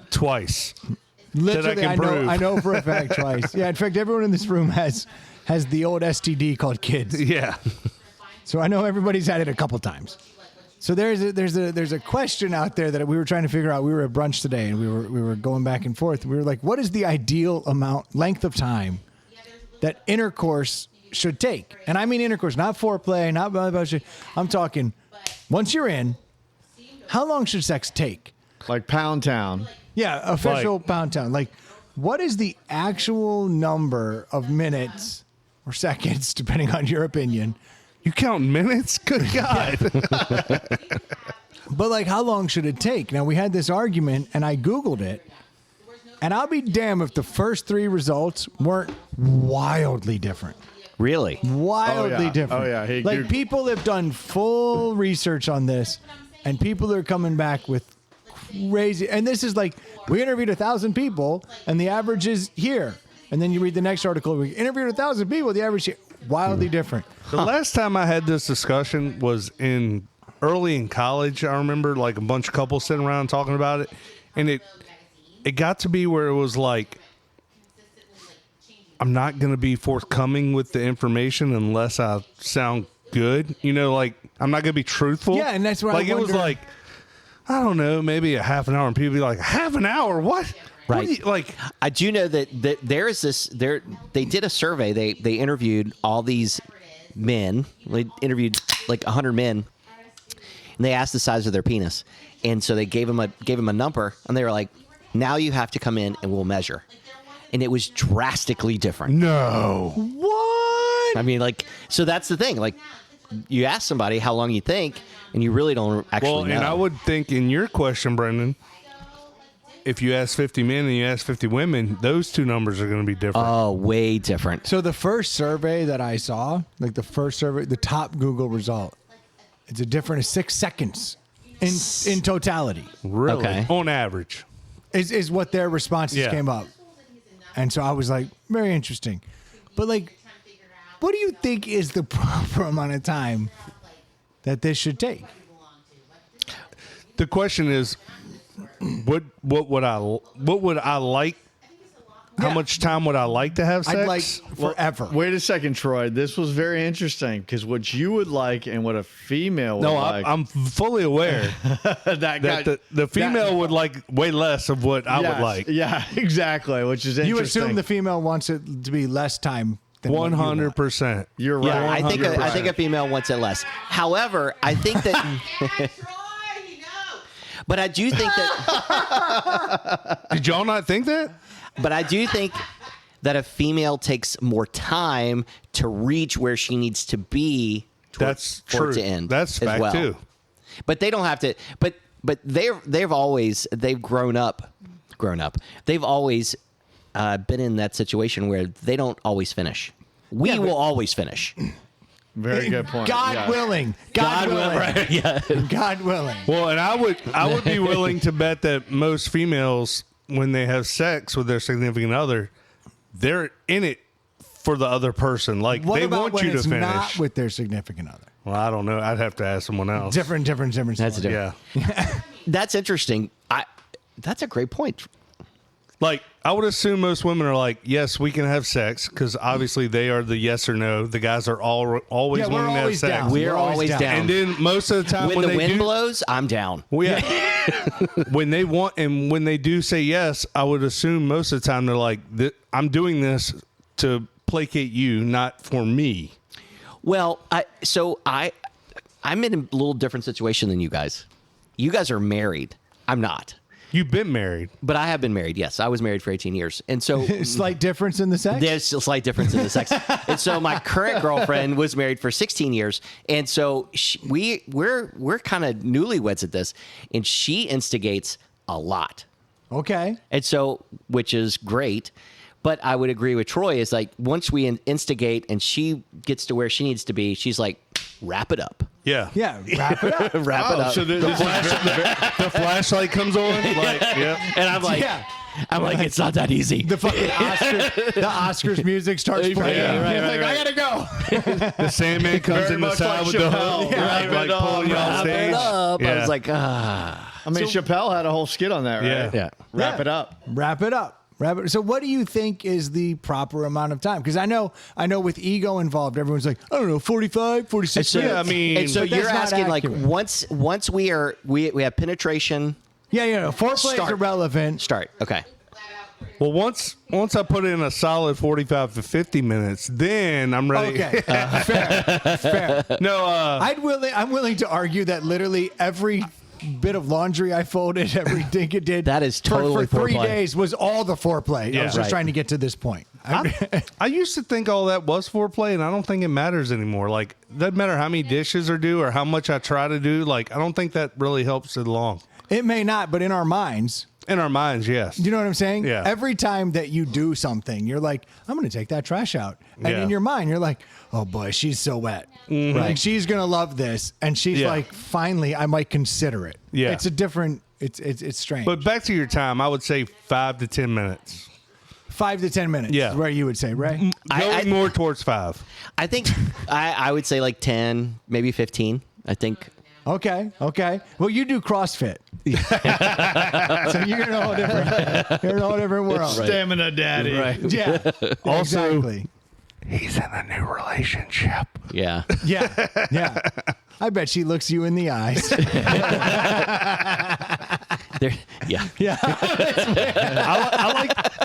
Twice. Literally, can prove. I know for a fact twice. Yeah, in fact, everyone in this room has the old STD called kids. Yeah. So I know everybody's had it a couple times. So there's a question out there that we were trying to figure out. We were at brunch today, and we were going back and forth. We were like, what is the ideal length of time that intercourse should take? And I mean intercourse, not foreplay, not blah, blah, blah. I'm talking once you're in, how long should sex take? Like Pound Town. Yeah, official Pound Town. Like, what is the actual number of minutes or seconds, depending on your opinion? You count minutes? Good God. But, like, how long should it take? Now, we had this argument, and I Googled it, and I'll be damned if the first three results weren't wildly different. Really? Wildly different. Oh, yeah. Hey, like, Google. people have done full research on this, and people are coming back with crazy. And this is like, we interviewed 1,000 people, and the average is here. And then you read the next article, we interviewed 1,000 people, the average is wildly different. The last time I had this discussion was early in college. I remember like a bunch of couples sitting around talking about it, and it got to be where it was like, I'm not going to be forthcoming with the information unless I sound good. Like I'm not going to be truthful. Yeah, and that's what like I it was wonder- like, I don't know, maybe a half an hour, and people be like, half an hour? What? What Right. do you- like, I do know that there is this. They did a survey. They interviewed all these men. They interviewed like 100 men, and they asked the size of their penis. And so they gave them a number, and they were like, "Now you have to come in, and we'll measure." And it was drastically different. no. What? I mean, like, so that's the thing. Like, you ask somebody how long you think, and you really don't actually Well, know. and I would think in your question, Brendan, if you ask 50 men and you ask 50 women, those two numbers are going to be different. Oh, way different. So the first survey that I saw, like the first survey, the top Google result, it's a difference of 6 seconds in totality. Really? Okay. On average. Is what their responses Yeah. came up. And so I was like, very interesting. But like, what do you think is the proper amount of time that this should take? The question is, what would I like? How Yeah. much time would I like to have sex? I'd like forever. Wait a second, Troy. This was very interesting because what you would like and what a female would no, like. I'm fully aware that that the female would like way less of what I would like. Yeah, exactly. Which is You interesting. assume the female wants it to be less time than what you want. 100%. You're right. Yeah, I think You're I think a female wants it less. However, I think that. But I do think that. Did y'all not think that? But I do think that a female takes more time to reach where she needs to be. That's for true. it to end. That's as fact well. too. But they don't have to. But they've grown up. They've always been in that situation where they don't always finish. We will always finish. Very good point. God Yeah. willing. God willing. Right, yeah. God willing. Well, and I would be willing to bet that most females, when they have sex with their significant other, they're in it for the other person. Like What they about want when you to it's finish. not with their significant other? Well, I don't know. I'd have to ask someone else. Different. That's story. different. Yeah. That's interesting. That's a great point. Like, I would assume most women are like, yes, we can have sex, because obviously they are the yes or no. The guys are always Yeah, we're wanting to have always sex. down. We're always down. And then most of the time When when the they wind do, blows, I'm down. well, yeah, when they want and when they do say yes, I would assume most of the time they're like, I'm doing this to placate you, not for me. Well, I'm in a little different situation than you guys. You guys are married. I'm not. You've been married. But I have been married, yes. I was married for 18 years. And so Slight difference in the sex? there's a slight difference in the sex. And so my current girlfriend was married for 16 years. And so we're kind of newlyweds at this. And she instigates a lot. Okay. And so, which is great. But I would agree with Troy is like once we instigate and she gets to where she needs to be, she's like, wrap it up. Yeah. Yeah, wrap it up. Wrap it up. So the flashlight comes on. Like, yeah. And I'm like, Yeah. I'm like, it's not that easy. The fucking Oscars music starts playing. Yeah, right, You're like, I gotta go. The Sandman comes Very in the much side like with the Chappelle. hook, Wrap like it up, pulling you off Wrap stage. it up. I Yeah. was like, I mean, Chappelle had a whole skit on that, right? Yeah. Wrap it up. Wrap it up. Wrap it. So what do you think is the proper amount of time? Because I know with ego involved, everyone's like, I don't know, 45, 46 So, minutes. Yeah, I mean- and so But that's you're not asking like accurate. once we have penetration. Yeah, foreplay is Start. irrelevant. Start. Okay. Well, once I put in a solid 45 to 50 minutes, then I'm ready. Okay, fair. No, I'm willing to argue that literally every bit of laundry I folded, every dink it did, That is for totally 3 foreplay. days was all the foreplay. I Yeah. was just Right. trying to get to this point. I used to think all that was foreplay, and I don't think it matters anymore. Like, doesn't matter how many dishes are due or how much I try to do. Like, I don't think that really helps it along. It may not, but in our minds, In our minds, yes. you know what I'm saying? Yeah. Every time that you do something, you're like, I'm going to take that trash out. And Yeah. in your mind, you're like, oh boy, she's so wet. Like, she's going to love this. And she's Yeah. like, finally, I might consider it. Yeah. It's a different, it's strange. But back to your time, I would say 5 to 10 minutes. 5 to 10 minutes Yeah. is where you would say, right? Going more towards 5. I think I would say like 10, maybe 15. I think. Okay. Well, you do CrossFit. So you're in a whole different world. Stamina daddy. Right. Yeah. Also- exactly. He's in a new relationship. Yeah. Yeah. I bet she looks you in the eyes. Yeah. Yeah. I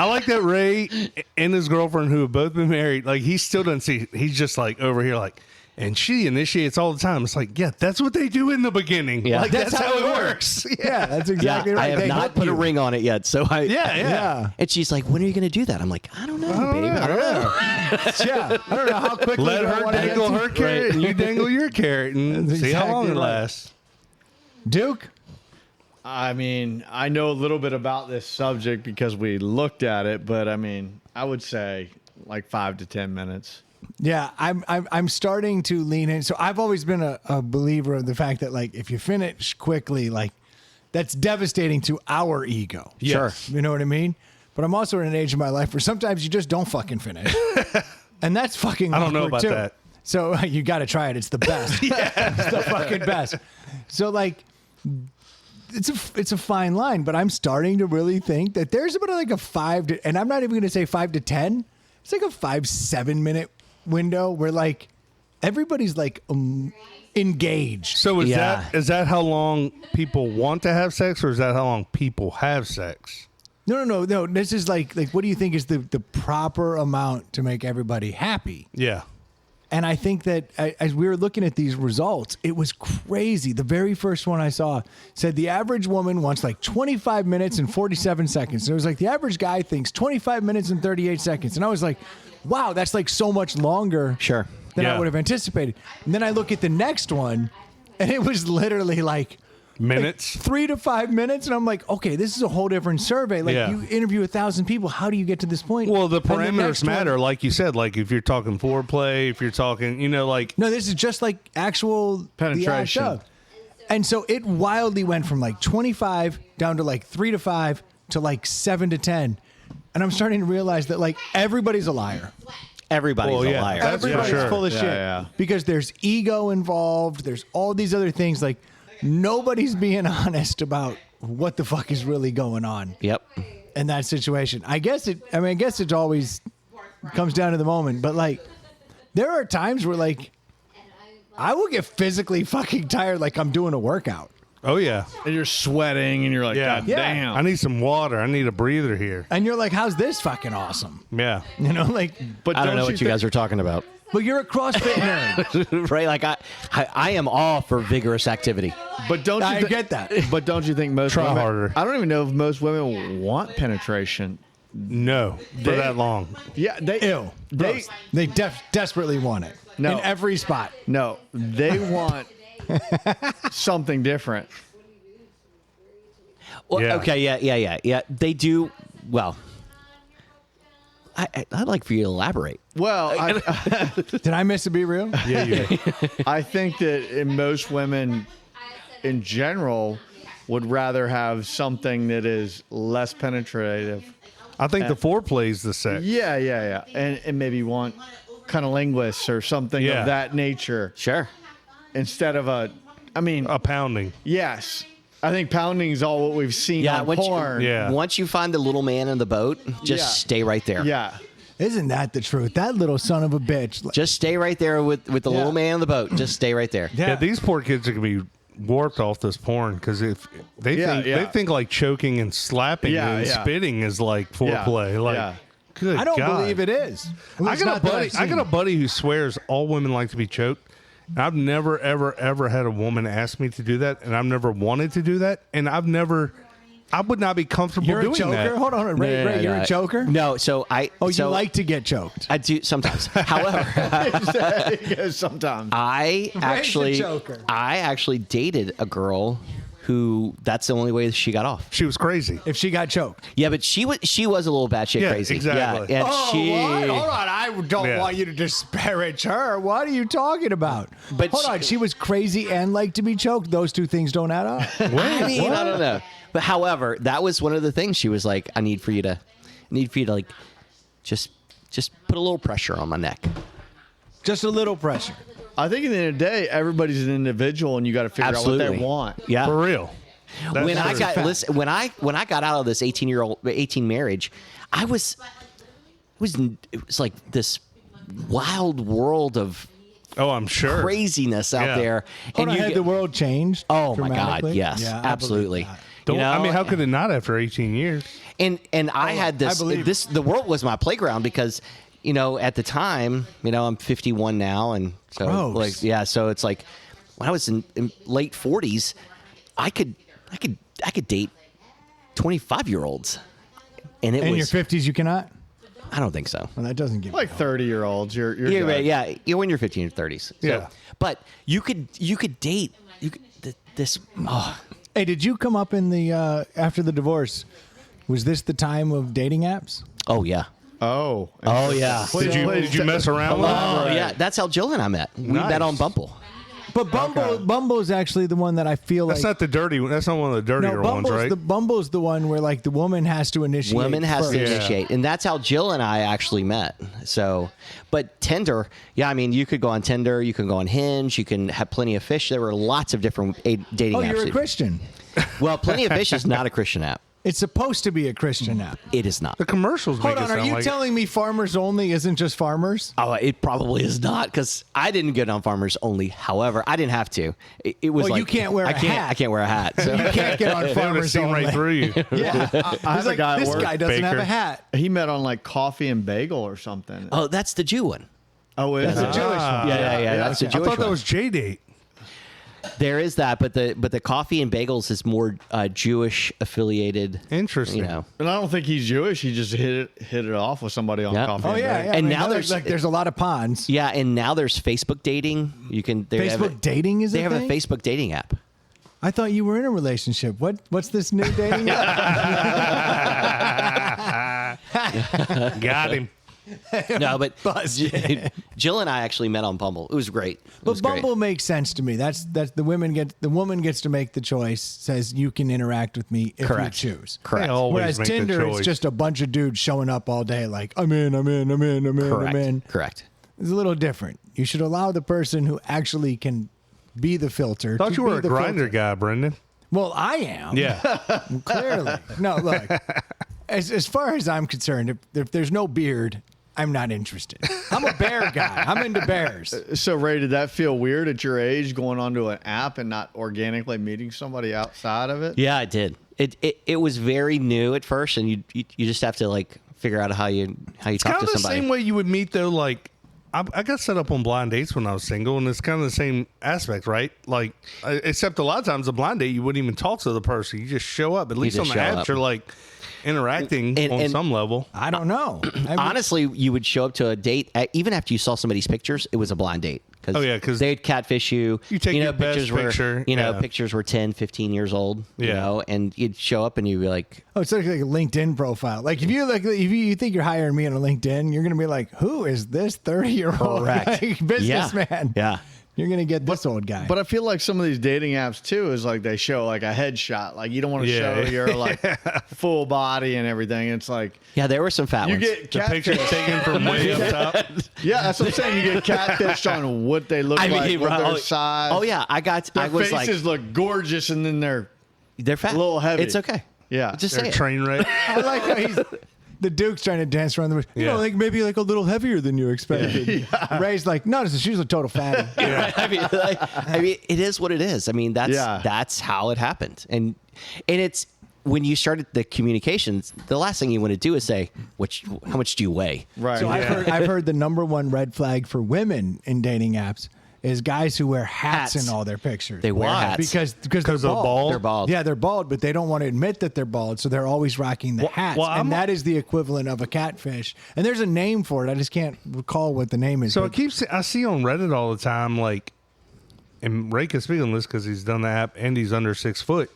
like that Ray and his girlfriend, who have both been married, like he still doesn't see. He's just like over here, like, and she initiates all the time. It's like, yeah, that's what they do in the beginning. Yeah. Like That's that's, how how it it works. Yeah, that's Yeah. exactly right. I have They not help put a you. ring on it yet. So I. Yeah. Yeah. And she's like, when are you going to do that? I'm like, I don't know, babe. I don't know. Yeah. I don't know how quickly Let do I her wanna get dangle to- her carrot, and you dangle your carrot, and That's see how long exactly it right. lasts. Duke? I mean, I know a little bit about this subject because we looked at it, but I mean, I would say like 5 to 10 minutes. Yeah, I'm starting to lean in. So I've always been a believer of the fact that like if you finish quickly, like that's devastating to our ego. Sure. You know what I mean? But I'm also in an age of my life where sometimes you just don't fucking finish. And that's fucking I don't know awkward, about too. that. So you got to try it. It's the best. It's the fucking best. So like it's a fine line, but I'm starting to really think that there's about like a 5 to, and I'm not even going to say 5 to 10. It's like a 5-7 minute window where like everybody's like engaged. So Yeah. is that how long people want to have sex, or is that how long people have sex? No. This is like what do you think is the proper amount to make everybody happy? Yeah. And I think that as we were looking at these results, it was crazy. The very first one I saw said the average woman wants like 25 minutes and 47 seconds. And it was like the average guy thinks 25 minutes and 38 seconds. And I was like, wow, that's like so much longer Sure. than I Yeah. would have anticipated. And then I look at the next one, and it was literally like Minutes. 3 to 5 minutes, and I'm like, okay, this is a whole different survey. Like, Yeah. you interview 1,000 people. How do you get to this point? Well, the And parameters next one- matter, like you said. Like if you're talking foreplay, if you're talking, like No, this is just like actual Penetration. the act of. And so it wildly went from like 25 down to like 3 to 5 to like 7 to 10. And I'm starting to realize that like everybody's a liar. Everybody's Well, a yeah. liar. That's for Everybody's sure. full of Yeah, shit. yeah. Because there's ego involved. There's all these other things. Like nobody's being honest about what the fuck is really going on Yep. in that situation. I guess it always comes down to the moment. But like there are times where like I will get physically fucking tired like I'm doing a workout. oh yeah, And you're sweating, and you're like, Yeah. God Yeah. damn. I need some water. I need a breather here. And you're like, how's this fucking awesome? Yeah. You know, like, But I don't know what you think- guys are talking about. but you're a CrossFit nerd. Right? Like I am all for vigorous activity. But don't you I get that. But don't you think most Try women? harder. I don't even know if most women want penetration. No, for They- that long. Yeah, they Ew. They Gross. They desperately want it. No. In every spot. no, they want something different. Well, Yeah. okay, yeah. They do. Well, I'd like for you to elaborate. Well, I Did I miss a Be Real? Yeah, you did. I think that in most women, in general, would rather have something that is less penetrative. I think the foreplay is the sex. Yeah, and maybe want cunnilingus or something Yeah. of that nature Sure. instead of a. I mean, A pounding. yes, I think pounding is all what we've seen Yeah, on once you- porn. Yeah. Once you find the little man in the boat, just Yeah. stay right there. Yeah. Isn't that the truth? That little son of a bitch. Just stay right there with the Yeah. little man in the boat. Just stay right there. Yeah, these poor kids are gonna be warped off this porn because if they Yeah, think yeah. they think like choking and slapping Yeah, and yeah. spitting is like foreplay. Like, yeah. good I don't God. believe it is. At I least got a not that buddy. I've I got a seen. buddy who swears all women like to be choked. And I've never, ever, ever had a woman ask me to do that, and I've never wanted to do that, and I would not be comfortable You're a doing choker? that. Hold on. Ray, you're a choker? No, so Oh, you so like to get choked. I do sometimes. However, Because sometimes. I actually choker. dated a girl who that's the only way she got off. She was crazy. If she got choked. Yeah, but she was a little batshit Yeah, crazy. exactly. Yeah, and she. what? Hold on. I don't Yeah. want you to disparage her. What are you talking about? But Hold on. She was crazy and liked to be choked. Those two things don't add up. I mean, I don't know. But however, that was one of the things she was like, I need for you to like, just put a little pressure on my neck. Just a little pressure. I think at the end of the day, everybody's an individual, and you got to figure Absolutely. out what they want. Yeah. For real. That's When I true. got listen, when I got out of this 18 marriage, it was like this wild world of Oh, I'm sure. craziness out Yeah. there. Hold on. you Had get- the world changed? oh my God, dramatically? yes, Yeah, I believe absolutely. that. Don't- You know, I mean, how could it not after 18 years? And I had I this believe- the world was my playground because at the time, I'm 51 now, and so Gross. like so it's like when I was in late 40s, I could date 25-year-olds, and it In was your 50s, you cannot? I don't think so. Well, that doesn't give Like 30-year-olds, you're Yeah, good. right, yeah, you're when you're 15 or 30s. So, Yeah. but you could date this. Oh, Hey, did you come up in the after the divorce? Was this the time of dating apps? oh yeah. Oh. Oh yeah. Did you mess around with it? Oh yeah. That's how Jill and I met. We Nice. met on Bumble. But Bumble's actually the one that I feel That's like. not the dirty one. That's not one of the dirtier ones, right? Bumble's the one where like the woman has to initiate. Women has to first. Yeah. initiate, and that's how Jill and I actually met. So, but Tinder, yeah, I mean, you could go on Tinder, you can go on Hinge, you can have Plenty of Fish. There were lots of different dating Oh, apps. you're a Christian. Well, Plenty of Fish is not a Christian app. It's supposed to be a Christian app. It is not. The commercials Hold make on, it are sound you like telling me Farmers Only isn't just farmers? Oh, it probably is not because I didn't get on Farmers Only. However, I didn't have to. It was Well, like you can't wear I a can't. hat. I can't wear a hat. So. You can't get on They would have Farmers seen Only. right through you. Yeah, I have a guy at this work, guy doesn't have Baker. a hat. He met on like coffee and bagel or something. Oh, that's the Jew one. Oh, is That's it? a Jewish one. Yeah. That's the I Jewish thought that one. was J-Date. There is that, but the coffee and bagels is more Jewish affiliated. Interesting. You know. And I don't think he's Jewish. He just hit it off with somebody on Yeah. coffee. Oh and yeah, bagel. yeah. And I mean, now there's there's- a lot of ponds. Yeah, and now there's Facebook dating. You can they have Facebook dating is they a have thing? a Facebook dating app. I thought you were in a relationship. What's this new dating app? Got him. No, but Jill and I actually met on Bumble. It was great. But Bumble makes sense to me. That's the woman gets to make the choice. Says you can interact with me if Correct. you choose. Correct. They always Whereas make the Tinder, it's choice. just a bunch of dudes showing up all day like I'm in. Correct. Correct. It's a little different. You should allow the person who actually can be the filter. Thought to you were be a the grinder filter. guy, Brendan. Well, I am. Yeah. Clearly. No, look. As far as I'm concerned, if there's no beard, I'm not interested. I'm a bear guy. I'm into bears. So, Ray, did that feel weird at your age going onto an app and not organically meeting somebody outside of it? Yeah, it did. It was very new at first, and you just have to like figure out how you It's talk kind to of the somebody. same way you would meet though. Like I got set up on blind dates when I was single, and it's kind of the same aspect, right? Like except a lot of times a blind date you wouldn't even talk to the person. You just show up. At least on just the show apps, up. you're like interacting on And- some level. I don't know. Honestly, you would show up to a date even after you saw somebody's pictures. It was a blind date. Oh, yeah, 'cause they'd catfish you. you take your best pictures were, picture, yeah. pictures were 10, 15 years old. You Yeah. know, and you'd show up and you'd be like, Oh, it's like a LinkedIn profile. Like if you think you're hiring me on a LinkedIn, you're gonna be like, who is this 30-year-old Correct. businessman? Yeah. You're gonna get this old guy. But I feel like some of these dating apps too is like they show like a headshot. Like you don't want to Yeah. show your like full body and everything. It's like yeah, there were some fat you ones. get The picture catfish. taken from way up top. Yeah, that's what I'm saying. You get catfished on what they look like, what their size. Oh yeah, Their I was like, faces look gorgeous, and then they're they're fat. a little heavy. It's okay. Yeah. Just They're say it. train wreck. I like how the Duke's trying to dance around the bush. You Yeah. know, like maybe like a little heavier than you expected. Ray's like, no, she's a total fatty. I mean, it is what it is. I mean, that's how it happened, and it's when you started the communications. The last thing you want to do is say, how much do you weigh? Right. So I've heard the number one red flag for women in dating apps is guys who wear hats Hats. in all their pictures. They wear hats because they're they're bald? They're bald. Yeah, they're bald, but they don't want to admit that they're bald, so they're always rocking the hats. well, and that is the equivalent of a catfish. And there's a name for it. I just can't recall what the name is. So but- I see on Reddit all the time, like, and Ray can speak on this because he's done the app and he's under 6 foot.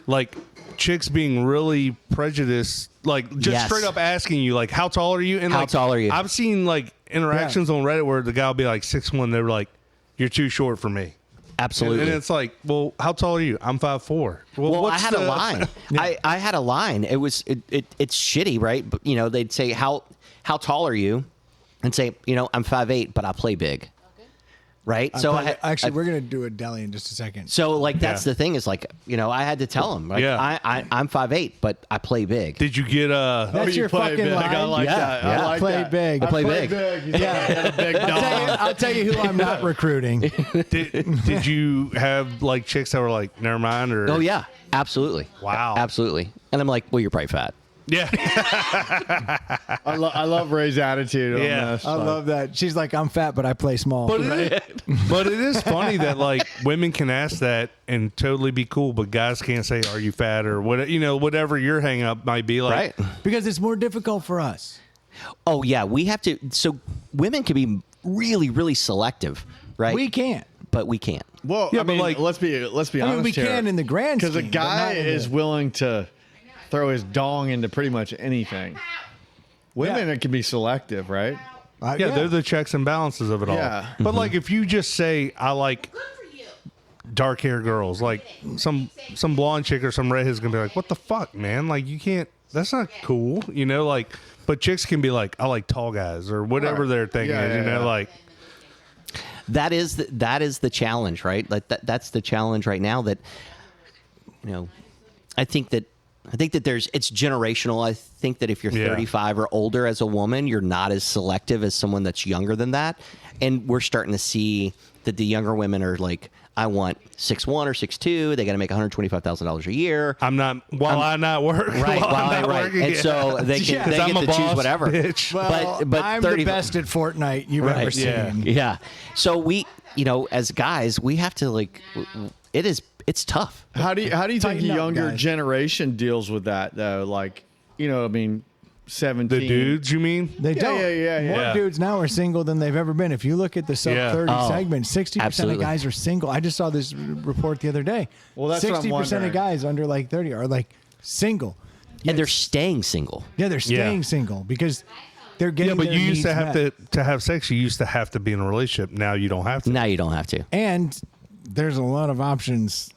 Like, chicks being really prejudiced, like just Yes. straight up asking you, like, how tall are you? And How like, tall are you? I've seen like interactions on Reddit where the guy will be like 6'1", they were like, "You're too short for me." Absolutely. And it's like, well, how tall are you? I'm 5'4". Well, I what's had a line. I had a line. It's shitty, right? But they'd say how tall are you, and say I'm 5'8", but I play big, right? So we're gonna do a deli in just a second. So like that's Yeah. the thing is like I had to tell him like Yeah. I'm 5'8", but I play big. Did you get That's you your play fucking big. line. I like Yeah, that. yeah. I like Play that. big. I Play play big. big. He's like, I got a big dog. I'll tell you who I'm not recruiting. did you have like chicks that were like, never mind, or Oh yeah, absolutely. Wow. absolutely. And I'm like, well, you're probably fat. yeah. I love Ray's attitude on Yeah. this. I love that. She's like, I'm fat, but I play small. But but it is funny that like women can ask that and totally be cool, but guys can't say, "Are you fat?" or what whatever your hang up might be. Like, Right. because it's more difficult for us. Oh yeah, we have to. So women can be really, really selective, right? We can't. but we can't. Well, Yeah, I but mean, like- let's be honest I mean, we here. can in the grand because a scheme, but guy not in is the- willing to throw his dong into pretty much anything. Women, Yeah. it can be selective, right? yeah, they're the checks and balances of it all. Yeah. But like, if you just say, "I like dark hair girls," like some blonde chick or some redhead's gonna be like, "What the fuck, man? Like, you can't. That's not cool." Like, but chicks can be like, "I like tall guys" or whatever Right. their thing Yeah, is. yeah, yeah. Like. That is the challenge, right? Like that's the challenge right now. That I think that it's generational. I think that if you're Yeah. 35 or older as a woman, you're not as selective as someone that's younger than that. And we're starting to see that the younger women are like, I want 6'1" or 6'2". They got to make $125,000 a year. I'm not I not work. Right, while I'm not right. working, And yeah. so they Yeah. can they 'Cause I'm get a to choose boss, whatever. bitch. Well, but I'm 30 the best at Fortnite you've Right. ever seen. Yeah. Yeah. So we, as guys, we have to it's tough. How do you think the Tighten up, younger guys. generation deals with that though? Like, I mean, 17. The dudes, you mean? They don't. yeah. More Yeah. dudes now are single than they've ever been. If you look at the sub Yeah. 30 Oh, segment, 60% absolutely. of guys are single. I just saw this report the other day. Well, that's what I'm 60% wondering. of guys under like 30 are like single. And they're staying single. Yeah, they're staying single because they're getting Yeah, but their you used needs to have met. to have sex. You used to have to be in a relationship. Now you don't have to. Now you don't have to. And there's a lot of options,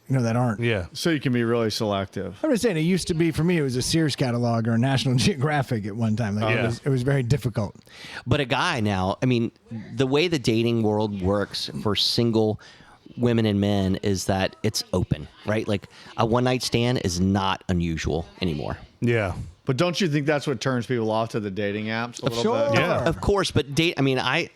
that aren't. Yeah. So you can be really selective. I'm just saying, it used to be, for me, it was a Sears catalog or a National Geographic at one time. Like, Yeah. it was very difficult. But a guy now, I mean, the way the dating world works for single women and men is that it's open, right? Like a one night stand is not unusual anymore. Yeah. But don't you think that's what turns people off to the dating apps a little Sure. bit? Yeah. Of course, but I mean, I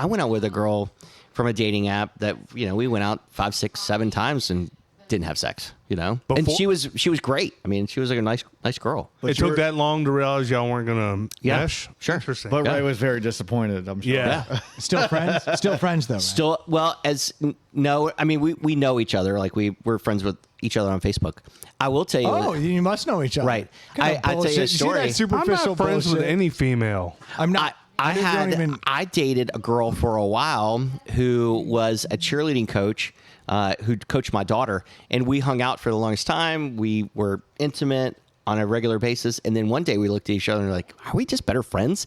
went out with a girl from a dating app that we went out 5, 6, 7 times and didn't have sex, and Before- she was great. I mean, she was like a nice girl. It took that long to realize y'all weren't gonna mesh. Sure. Interesting. But Yeah. Ray was very disappointed, I'm sure. yeah. Still friends? Still friends, though. Right? Still, well, I mean, we know each other. Like we're friends with each other on Facebook. I will tell you. Oh, you must know each other. Right. Kind of I tell you a bullshit. story. See that I'm superficial not friends bullshit? with any female. I'm not. I dated a girl for a while who was a cheerleading coach who coached my daughter, and we hung out for the longest time. We were intimate on a regular basis, and then one day we looked at each other and were like, "Are we just better friends?"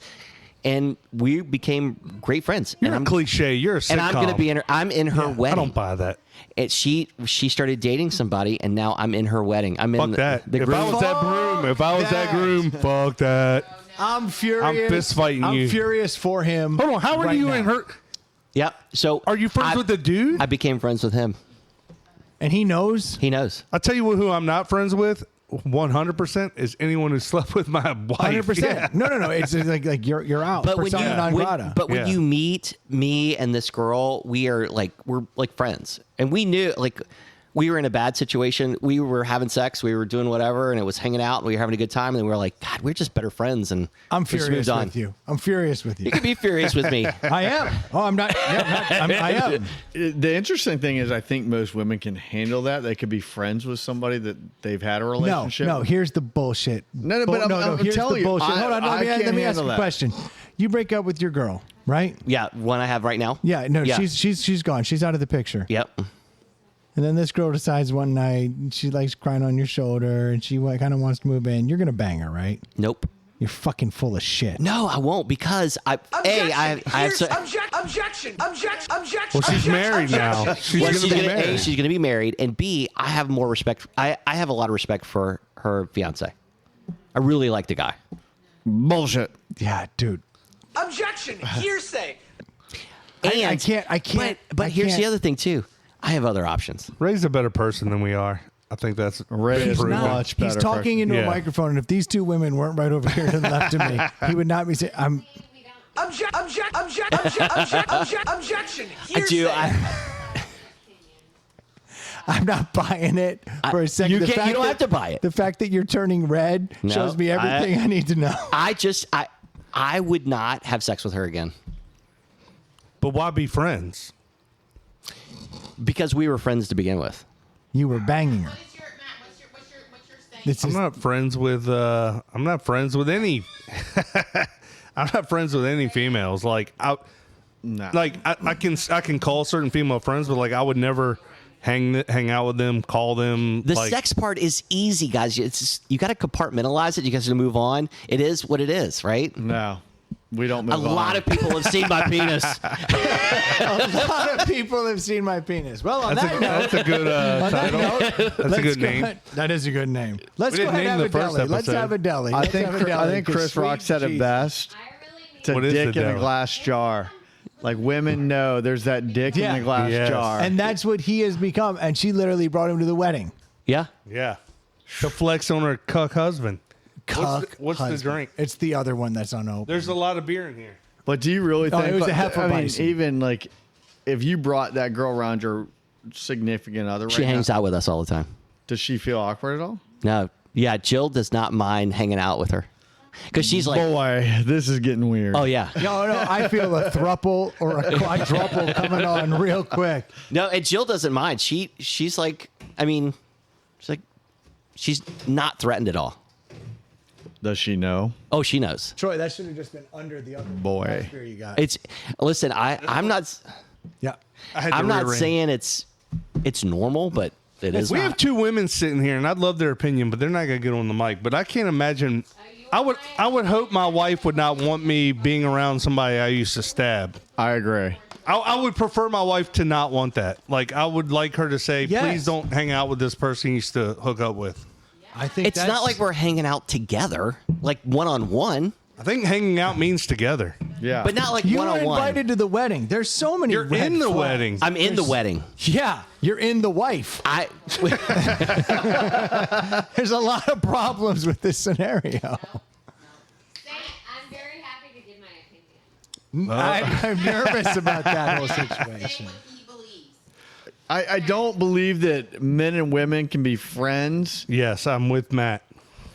And we became great friends. You're and a cliche. You're a sitcom. and I'm going to be in her. I'm in her I wedding. don't buy that. And she started dating somebody, and now I'm in her wedding. I'm in Fuck that. the If I was that groom, fuck that. I'm furious. I'm fist fighting I'm you. furious for him. Hold on. How are right you now. in her? Yep. So Are you friends with the dude? I became friends with him. And he knows. He knows. I'll tell you who I'm not friends with. 100% is anyone who slept with my wife. 100%. Yeah. No. It's like you're out. But when Persona non grata. when Yeah. you meet me and this girl, we're like friends, and we knew like we were in a bad situation. We were having sex, we were doing whatever, and it was hanging out. And we were having a good time, and we were like, God, we're just better friends. And I'm we just furious moved on. with you. I'm furious with you. You can be furious with me. I am. Oh, I'm not. Yeah, I am. The interesting thing is, I think most women can handle that. They could be friends with somebody that they've had a relationship. No. Here's the bullshit. No, but I'm Here's telling the you, bullshit. I- Hold on. I Let me can't ask you handle a that. question. You break up with your girl, right? Yeah, one I have right now. Yeah. No. Yeah. She's gone. She's out of the picture. Yep. And then this girl decides one night she likes crying on your shoulder and she kind of wants to move in. You're gonna bang her, right? Nope. You're fucking full of shit. No, I won't because I have so, Objection! Well, she's married now. She's well, going to be A, married. she's gonna be married, and B, I have more respect. I have a lot of respect for her fiance. I really like the guy. Bullshit. Yeah, dude. Objection! Hearsay! And I can't. But here's the other thing too. I have other options. Ray's a better person than we are. I think that's Ray been is proven. much better. He's talking into Yeah. a microphone, and if these two women weren't right over here to the left of me, he would not be saying, Objection! I do. I'm not buying it for a second. You The can't- fact you don't that- have to buy it. The fact that you're turning red No, shows me everything I need to know. I would not have sex with her again But why be friends? because we were friends to begin with. You were banging her. What's your saying? This I'm is, not friends with. I'm not friends with any. I'm not friends with any females. Like I can call certain female friends, but like I would never hang out with them, call them. The like, sex part is easy, guys. It's just, you got to compartmentalize it. You guys got to move on. It is what it is, right? No, we don't move A lot of people have seen my penis. a lot of people have seen my penis. Well, on that note, That's a good title. That's a let's good go name. ahead- That is a good name. Let's We go didn't ahead and name have the a first deli. Let's episode. have a deli. I Let's think have a deli, 'cause Chris Rock sweet said it Jesus. best. It's a What is dick the in a deli? glass jar. Like women know there's that dick Yeah. in the glass Yes. jar. And that's what he has become. And she literally brought him to the wedding. Yeah. Yeah. To flex on her cuck husband. Cuck What's the husband. drink? It's the other one that's unopened. There's a lot of beer in here. But do you really Oh, think it was a like, I mean, Hefeweizen. even like if you brought that girl around your significant other, She right hangs now, out with us all the time. does she feel awkward at all? No. Yeah, Jill does not mind hanging out with her. Because she's like, Boy, this is getting weird. oh, yeah. No, I feel a thruple or a quadruple coming on real quick. No, and Jill doesn't mind. She's like, I mean, she's not threatened at all. Does she know? Oh, she knows. Troy, that should have just been under the other Boy. beer you got. It's listen. I'm not. Yeah. I'm not saying it's normal, but it is. We have two women sitting here, and I'd love their opinion, but they're not gonna get on the mic. But I can't imagine. I would hope my wife would not want me being around somebody I used to stab. I agree. I would prefer my wife to not want that. Like, I would like her to say, Yes. please don't hang out with this person you used to hook up with. I think It's not like we're hanging out together, like one on one, I think hanging out means together. Yeah. but not like you one were on invited one. to the wedding. There's so many. You're red in the flags. wedding. I'm in the wedding. Yeah, you're in the wife. I. There's a lot of problems with this scenario. I'm very happy to give my opinion. I'm nervous about that whole Say situation. what he believes. I don't believe that men and women can be friends Yes, I'm with Matt.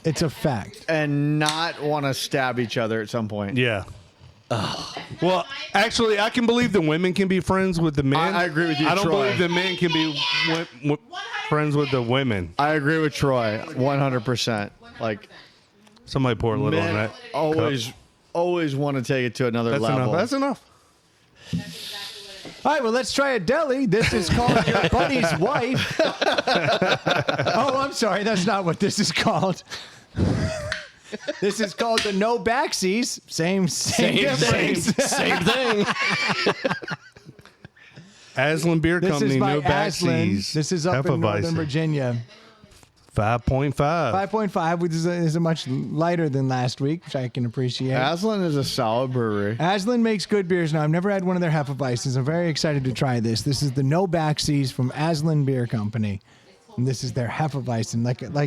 It's a fact. and not want to stab each other at some point. Yeah. Well, actually, I can believe the women can be friends with the men. I agree with you, I don't Troy. believe the men can be friends with the women. I agree with Troy 100%. Like, Somebody pour a little on men that. always want to take it to another That's level. enough. That's enough. All right, well, let's try a deli. This is called your buddy's wife. Oh, I'm sorry. That's not what this is called. This is called the no backsies. Same difference. Same thing. Aslan Beer This Company, is by no Aslan. backsies. This is up in Northern Virginia. 5.5. 5.5, which is a much lighter than last week, which I can appreciate. Aslan is a solid brewery. Aslan makes good beers now. I've never had one of their Hefeweizens. I'm very excited to try this. This is the No Backsies from Aslan Beer Company. And this is their Hefeweizen,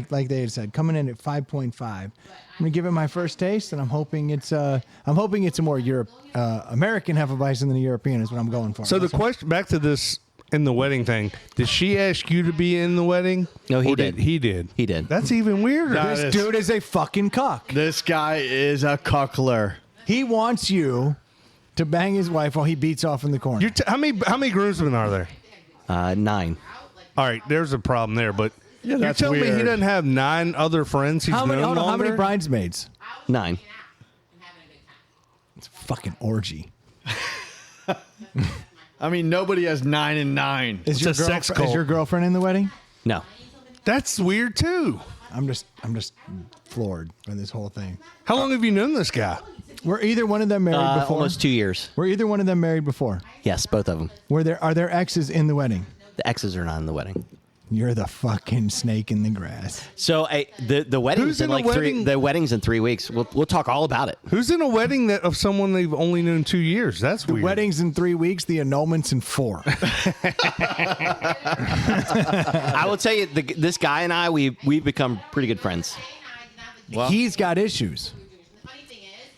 like they had said, coming in at 5.5. I'm gonna give it my first taste, and I'm hoping it's a more American Hefeweizen than a European is what I'm going for. So the question, back to this in the wedding thing, did she ask you to be in the wedding? No, he Or did. He did. He did. That's even weirder. That This is- dude is a fucking cock. This guy is a cuckler. He wants you to bang his wife while he beats off in the corner. How many groomsmen are there? 9. All right, there's a problem there, but Yeah, you're that's telling me he weird. doesn't have 9 other friends he's how many? known Hold on, how many longer? bridesmaids? 9. It's a fucking orgy. I mean, nobody has 9 and 9. Is It's a sex cult. Is your girlfriend in the wedding? No. That's weird too. I'm just floored by this whole thing. How long have you known this guy? Were either one of them married before? Almost 2 years. Were either one of them married before? Yes, both of them. Are there exes in the wedding? The exes are not in the wedding. You're the fucking snake in the grass. So the wedding's Who's in in a like wedding? the wedding's in 3 weeks. We'll talk all about it. Who's in a wedding of someone they've only known 2 years? That's weird. Weddings in 3 weeks, the annulments in 4. I will tell you, this guy and I, we've become pretty good friends. He's got issues.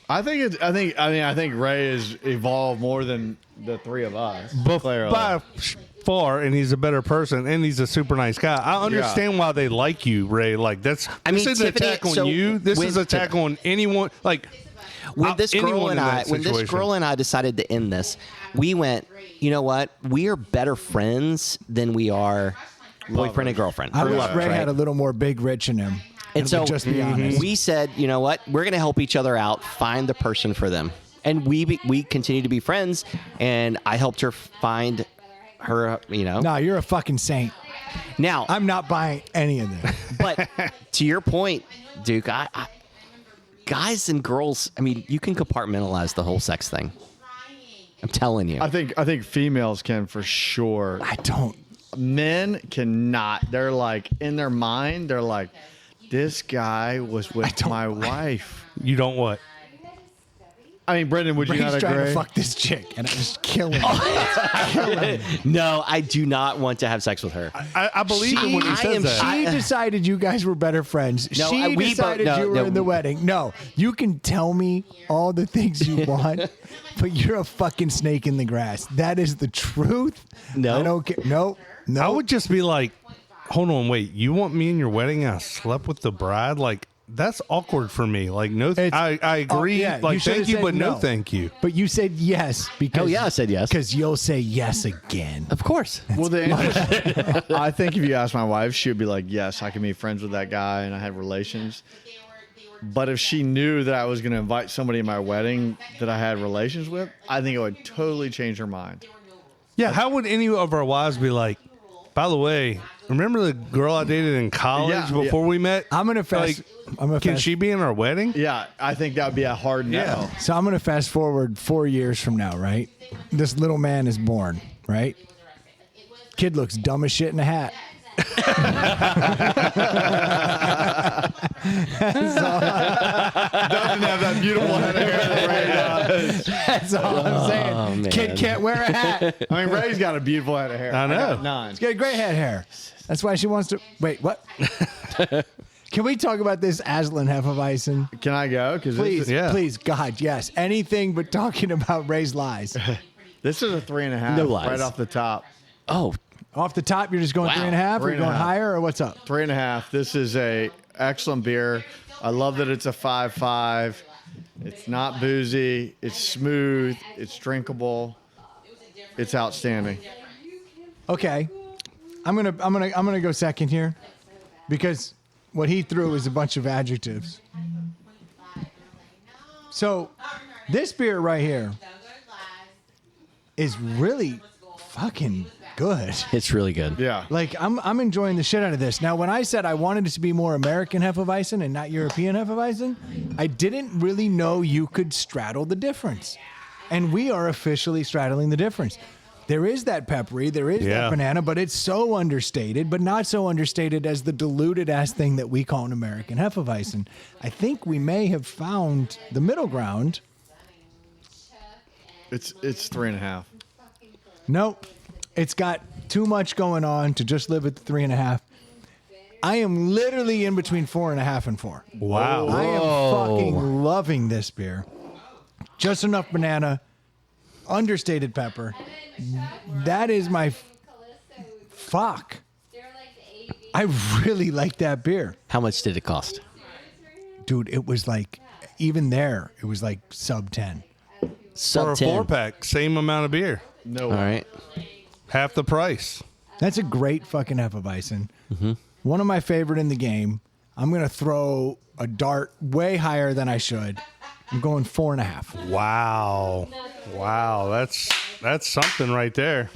I think Ray has evolved more than the three of us. Clearly. by far, and he's a better person, and he's a super nice guy. I understand why they like you, Ray. Like this mean, is an Tiffany, attack on so you. This when- is an attack on anyone. Like When this anyone girl in and that when this situation. girl and I decided to end this, we went, you know what? We are better friends than we are boyfriend and girlfriend. I Or wish lovers, Ray right? had a little more big rich in him. And so just be honest. we said, you know what? We're going to help each other out, find the person for them. And we continue to be friends. And I helped her find her, No, you're a fucking saint. Now, I'm not buying any of this. but to your point, Duke, guys and girls, I mean, you can compartmentalize the whole sex thing. I'm telling you. I think females can for sure. I don't. Men cannot. They're like in their mind. They're like, this guy was with my wife. you don't what? I mean, Brendan, would you Ray's not trying to agree? fuck this chick, and I'm just killing him. No, I do not want to have sex with her. I believe him when he I says am that. She decided you guys were better friends. No, She we both- decided no, you were no. in the wedding. No, you can tell me all the things you want, but you're a fucking snake in the grass. That is the truth. No. I don't care. No. I would just be like, hold on, wait. You want me in your wedding? And I slept with the bride? Like, that's awkward for me. Like, no, I agree. yeah, you like, should've thank you, said but no no. thank you. But you said yes because. Hell yeah, I said yes. Because you'll say yes again. Of course. Well, I think if you ask my wife, she would be like, yes, I can be friends with that guy, and I had relations. But if she knew that I was going to invite somebody to my wedding that I had relations with, I think it would totally change her mind. Yeah, how would any of our wives be like, by the way, remember the girl I dated in college Yeah, before we met? I'm gonna fast. I'm gonna Can fast, she be in our wedding? Yeah, I think that would be a hard no. Yeah. So I'm gonna fast forward 4 years from now, right? This little man is born, right? Kid looks dumb as shit in a hat. Doesn't have that beautiful head of hair that Ray does. That's all I'm saying. man. Kid can't wear a hat. I mean, Ray's got a beautiful head of hair. I know. got none. He's got great head hair. That's why she wants to. Wait, what? Can we talk about this Aslan Hefeweizen? Can I go? Because Please, Yeah. please, God, yes. Anything but talking about Ray's lies. this is a 3.5 No lies. right off the top. Oh, Off the top, you're just going Wow. 3.5, or you're going 3.5. higher, or what's up? 3.5. This is a excellent beer. I love that it's a 5.5. It's not boozy. It's smooth. It's drinkable. It's outstanding. Okay, I'm gonna go second here, because what he threw is a bunch of adjectives. So, this beer right here is really fucking good. it's really good. Yeah. Like I'm enjoying the shit out of this. Now, when I said I wanted it to be more American Hefeweizen and not European Hefeweizen, I didn't really know you could straddle the difference, and we are officially straddling the difference. There is that peppery, there is Yeah. that banana, but it's so understated, but not so understated as the diluted ass thing that we call an American Hefeweizen. I think we may have found the middle ground. It's 3.5. Nope. It's got too much going on to just live at the 3.5. I am literally in between 4.5 and 4. Wow. I am fucking loving this beer. Just enough banana, understated pepper. That is my fuck. I really like that beer. How much did it cost? Dude, it was like, even there, it was like sub 10. For Sub a 10. 4-pack, same amount of beer. No All way. right. Half the price. That's a great fucking Hefeweizen. One of my favorite in the game. I'm going to throw a dart way higher than I should. I'm going 4.5. Wow. Wow. That's something right there.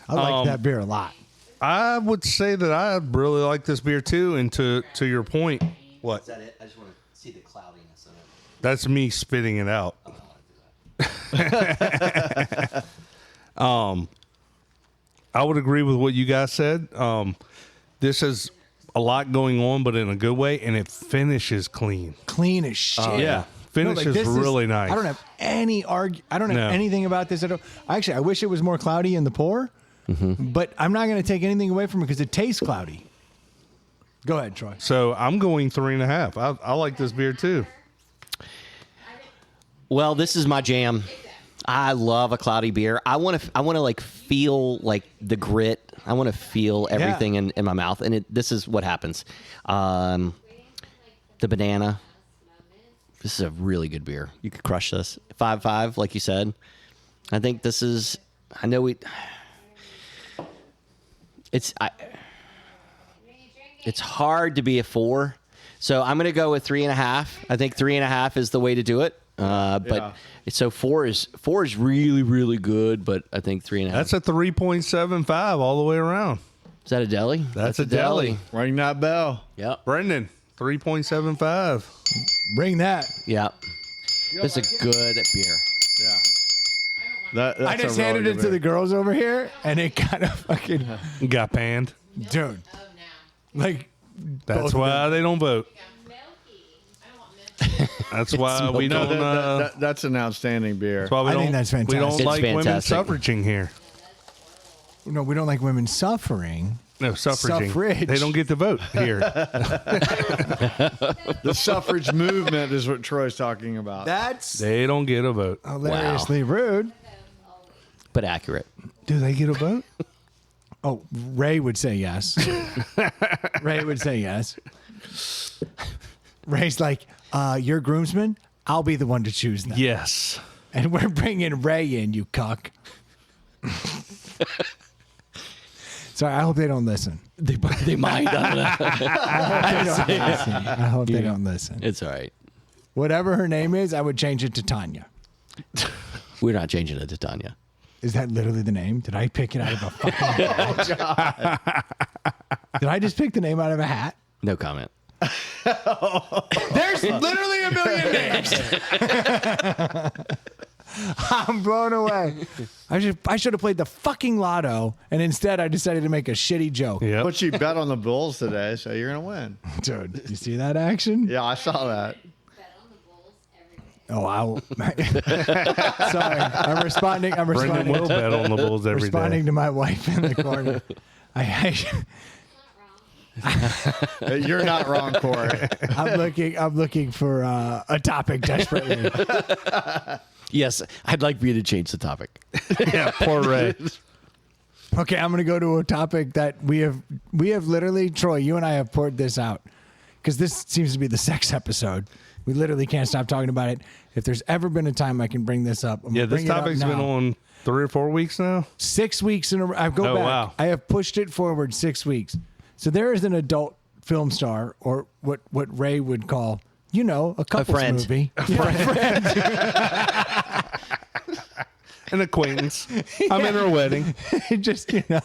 I like that beer a lot. I would say that I really like this beer too. And to your point, what? that it? I just want to see the cloudiness of it. That's me spitting it out. I would agree with what you guys said. This has a lot going on, but in a good way, and it finishes clean. Clean as shit. Yeah, finishes this really nice. I don't have any I don't have No. anything about this. Actually, I wish it was more cloudy in the pour, but I'm not going to take anything away from it because it tastes cloudy. Go ahead, Troy. So I'm going 3.5. I like this beer too. Well, this is my jam. I love a cloudy beer. I want to like feel like the grit. I want to feel everything in my mouth, and this is what happens. The banana. This is a really good beer. You could crush this 5.5, like you said. I think this is. I know we. It's hard to be a 4, so I'm going to go with 3.5. I think 3.5 is the way to do it. But so 4 is really, really good, but I think 3.5. That's a 3.75 all the way around. Is that a deli? That's a deli. Ring that bell. Yep. Brendan, 3.75. Bring that. Yep. It's a good beer. Yeah. That's I just handed it to the girls over here, and it kind of fucking Got panned. dude. Like That's both of why they don't vote. Milky. That's why we No, don't. that's an outstanding beer. That's why we I don't. think that's We don't fantastic. It's like women fantastic. suffraging here. No, we don't like women suffering. No, suffraging. Suffrage. They don't get to vote here. The suffrage movement is what Troy's talking about. That's They don't get a vote. hilariously rude. But accurate. Do they get a vote? Oh, Ray would say yes. Ray would say yes. Ray's like, you're groomsman? I'll be the one to choose them. Yes. And we're bringing Ray in, you cuck. Sorry, I hope they don't listen. They might. I don't know. I hope they don't listen. It's all right. Whatever her name is, I would change it to Tanya. We're not changing it to Tanya. Is that literally the name? Did I pick it out of a fucking hat? Did I just pick the name out of a hat? No comment. There's literally a million names. I'm blown away. I should have played the fucking lotto, and instead I decided to make a shitty joke. Yep. But you bet on the Bulls today, so you're gonna win. Dude, you see that action? Yeah, I saw that. Bet on the Bulls every day. Oh, sorry. I'm responding. Brendan will bet on the Bulls every responding day. to my wife in the corner. You're not wrong, Corey. I'm looking for a topic desperately. Yes, I'd like for you to change the topic. Yeah, poor Ray. Okay, I'm going to go to a topic that we have literally, Troy, you and I have poured this out because this seems to be the sex episode. We literally can't stop talking about it. If there's ever been a time I can bring this up, I'm Yeah, gonna this bring it up topic's now. been on 3 or 4 weeks now. 6 weeks in a row. I go Oh, back. wow. I have pushed it forward 6 weeks. So there is an adult film star, or what Ray would call, a couples friend. movie. An acquaintance. I'm in her wedding. Just, a